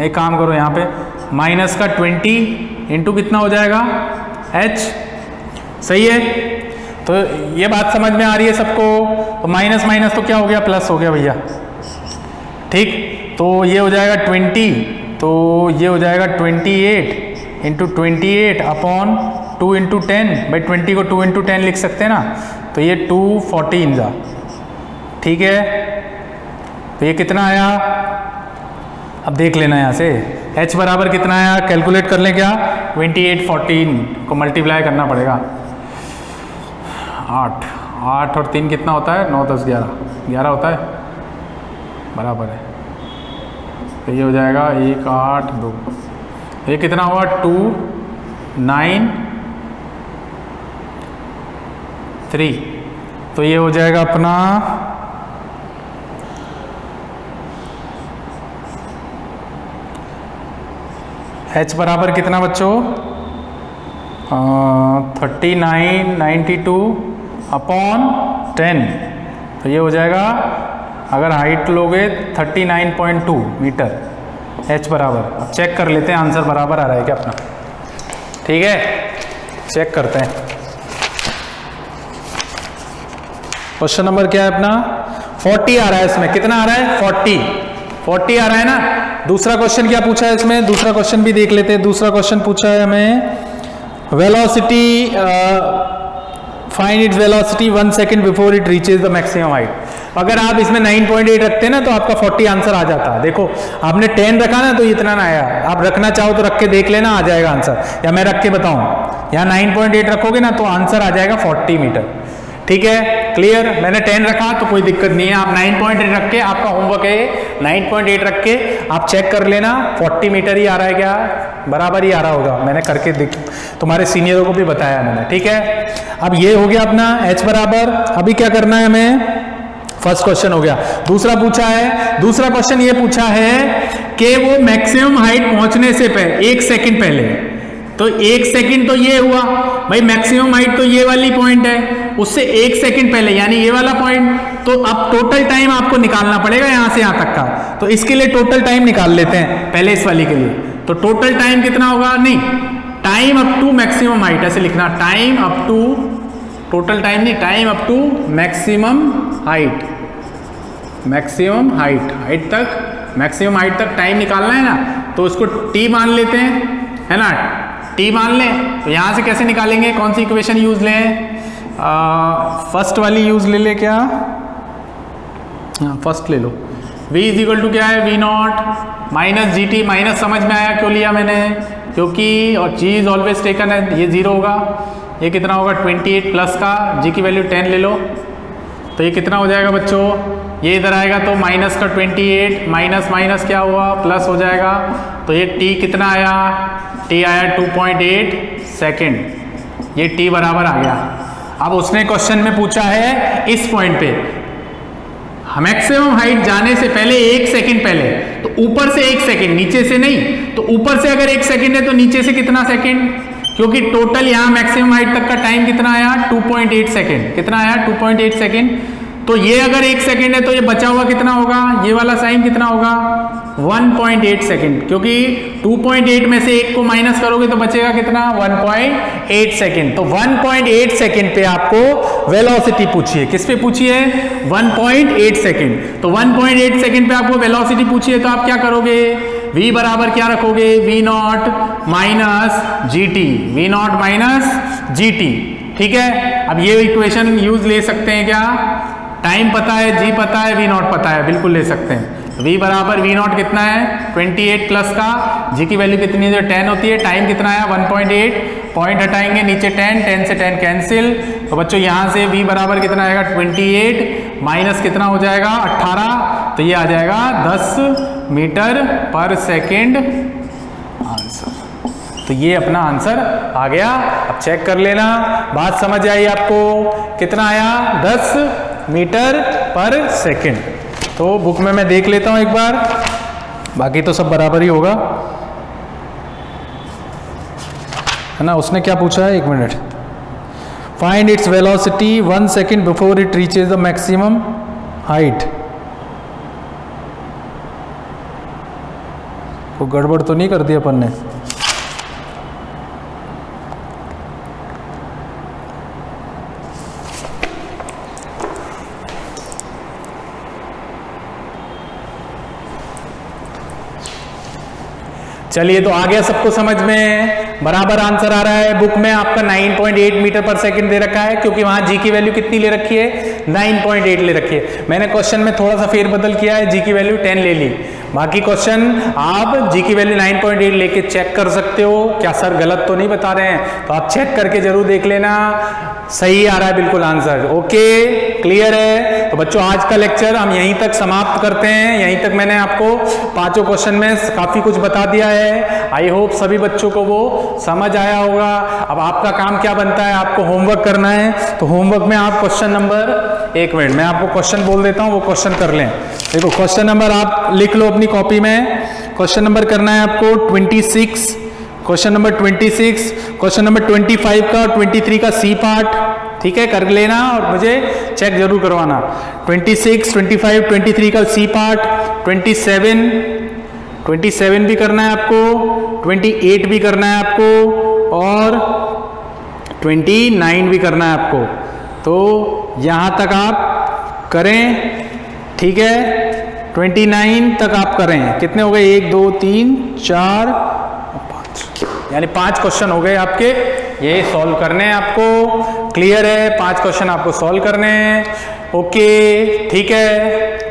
एक काम करो यहाँ पे, माइनस का 20 इंटू कितना हो जाएगा h, सही है। तो ये बात समझ में आ रही है सबको, तो माइनस माइनस तो क्या हो गया, प्लस हो गया भैया, ठीक, तो ये हो जाएगा 20, तो ये हो जाएगा 28 इंटू 28 अपॉन 2 इंटू 10, भाई 20 को 2 इंटू 10 लिख सकते हैं ना, तो ये 214 जा, ठीक है। तो ये कितना आया, अब देख लेना यहाँ से, h बराबर कितना आया, कैलकुलेट कर लें क्या, 28 14 को मल्टीप्लाई करना पड़ेगा, 8 और 3 कितना होता है, 9 10 11 होता है, बराबर है। तो ये हो जाएगा 1 8 2, ये कितना हुआ 2 9 3, तो ये हो जाएगा अपना h बराबर कितना बच्चों, 3992 अपॉन 10, तो ये हो जाएगा, अगर हाइट लोगे 39.2 मीटर, h बराबर, अब चेक कर लेते हैं आंसर बराबर आ रहा है क्या अपना, ठीक है, चेक करते हैं। क्वेश्चन नंबर क्या है अपना, 40 आ रहा है इसमें, कितना आ रहा है 40 आ रहा है ना। दूसरा क्वेश्चन क्या पूछा है इसमें, दूसरा क्वेश्चन भी देख लेते हैं। दूसरा क्वेश्चन पूछा है हमें, velocity, find its velocity 1 second before it reaches the maximum height. अगर आप इसमें 9.8 रखते हैं ना तो आपका 40 आंसर आ जाता है। देखो आपने 10 रखा ना तो इतना ना आया, आप रखना चाहो तो रख के देख लेना, आ जाएगा आंसर, या मैं रख के बताऊं, यहाँ 9.8 रखोगे ना तो आंसर आ जाएगा 40 मीटर, ठीक है, क्लियर। मैंने 10 रखा तो कोई दिक्कत नहीं है, आप 9.8 रख के, आपका होमवर्क है 9.8 रख के आप चेक कर लेना 40 मीटर ही आ रहा है क्या, बराबर ही आ रहा होगा, मैंने करके देख, तुम्हारे सीनियरों को भी बताया मैंने, ठीक है। अब ये हो गया अपना h बराबर, अभी क्या करना है हमें, फर्स्ट क्वेश्चन हो गया। दूसरा पूछा है, दूसरा क्वेश्चन ये पूछा है कि वो मैक्सिमम हाइट पहुंचने से पहले 1 सेकंड पहले, तो 1 सेकंड तो ये हुआ भाई, मैक्सिमम हाइट तो ये वाली पॉइंट है, उससे 1 सेकंड पहले यानी ये वाला पॉइंट, तो अब टोटल टाइम आपको निकालना पड़ेगा यहां से यहां तक का, तो इसके लिए टोटल टाइम निकाल लेते हैं पहले इस वाली के लिए। तो टोटल टाइम कितना होगा, नहीं time up to maximum height ऐसे लिखना, time up to, total time नहीं, time up to maximum height, maximum height तक, मैक्सिमम हाइट तक टाइम निकालना है ना, तो उसको t मान लेते हैं, है ना, t मान लें। तो यहां से कैसे निकालेंगे, कौन सी इक्वेशन यूज लें, फर्स्ट वाली यूज ले ले क्या, फर्स्ट ले लो, v इज इक्वल टू क्या है, v nought minus G T, minus समझ में आया क्यों लिया मैंने, क्योंकि और g इज ऑलवेज टेकन है, ये 0 होगा, ये कितना होगा 28 प्लस का g की वैल्यू 10 ले लो, तो ये कितना हो जाएगा बच्चों, ये इधर आएगा तो माइनस का 28, माइनस माइनस क्या हुआ, प्लस हो जाएगा। तो ये t कितना आया, t आया 2.8 सेकेंड, ये t बराबर आ गया। अब उसने क्वेश्चन में पूछा है इस पॉइंट पे मैक्सिमम हाइट जाने से पहले 1 सेकेंड पहले, तो ऊपर से 1 सेकेंड, नीचे से नहीं। तो ऊपर से अगर 1 सेकेंड है तो नीचे से कितना सेकेंड, क्योंकि टोटल यहाँ मैक्सिमम हाइट तक का टाइम कितना आया 2.8 सेकेंड, कितना आया 2.8 सेकेंड। तो ये अगर 1 सेकेंड है तो ये बचा हुआ कितना होगा, ये वाला साइन कितना होगा 1.8 सेकेंड, क्योंकि 2.8 में से 1 को माइनस करोगे तो बचेगा कितना 1.8 सेकेंड। तो 1.8 सेकेंड पे आपको वेलोसिटी पूछी है, किस पे पूछी है 1.8 सेकेंड। तो 1.8 सेकेंड पे आपको वेलोसिटी पूछी है तो आप क्या करोगे, v बराबर क्या रखोगे, v nought minus G T, V nought minus G T. ठीक है, अब ये इक्वेशन यूज ले सकते हैं क्या, टाइम पता है, g पता है, v नॉट पता है, बिल्कुल ले सकते हैं। v बराबर v नॉट कितना है 28 प्लस का g की वैल्यू कितनी है जो 10 होती है, टाइम कितना आया 1.8, पॉइंट हटाएंगे नीचे 10, 10 से 10 कैंसिल। तो बच्चों यहाँ से v बराबर कितना आएगा 28 माइनस कितना हो जाएगा 18, तो ये आ जाएगा 10 मीटर पर सेकेंड आंसर। तो ये अपना आंसर आ गया। अब चेक कर लेना, बात समझ आई आपको, कितना आया 10 मीटर पर सेकेंड। तो बुक में मैं देख लेता हूं एक बार, बाकी तो सब बराबर ही होगा, है ना। उसने क्या पूछा है, 1 minute, find its velocity 1 second before it reaches the maximum height. को गड़बड़ तो नहीं कर दी अपन ने, चलिए तो आ गया सबको समझ में, बराबर आंसर आ रहा है। बुक में आपका 9.8 मीटर पर सेकंड दे रखा है, क्योंकि वहां जी की वैल्यू कितनी ले रखी है 9.8 ले रखी है। मैंने क्वेश्चन में थोड़ा सा फेरबदल किया है, जी की वैल्यू 10 ले ली, बाकी क्वेश्चन आप जी की वैल्यू 9.8 लेके चेक कर सकते हो, क्या सर गलत तो नहीं बता रहे हैं, तो आप चेक करके जरूर देख लेना, सही आ रहा है बिल्कुल आंसर। ओके, क्लियर है। तो बच्चों आज का लेक्चर हम यहीं तक समाप्त करते हैं, यहीं तक मैंने आपको 5 क्वेश्चन में काफी कुछ बता दिया है। आई होप सभी बच्चों को वो समझ आया होगा। अब आपका काम क्या बनता है, आपको होमवर्क करना है। तो होमवर्क में आप क्वेश्चन नंबर, 1 मिनट मैं आपको क्वेश्चन बोल देता हूँ, वो क्वेश्चन कर लें। देखो क्वेश्चन नंबर आप लिख लो अपनी कॉपी में, क्वेश्चन नंबर करना है आपको 26, क्वेश्चन नंबर 26, क्वेश्चन नंबर 25 का और 23 का सी पार्ट, ठीक है, कर लेना और मुझे चेक जरूर करवाना। 26, 25, 23 का सी पार्ट, 27 भी करना है आपको, 28 भी करना है आपको और 29 भी करना है आपको। तो यहां तक आप करें, ठीक है, 29 तक आप करें। कितने हो गए, 1 2 3 4 5, यानी 5 क्वेश्चन हो गए आपके, ये सॉल्व करने हैं आपको। क्लियर है, 5 क्वेश्चन आपको सॉल्व करने हैं। ओके, ठीक है।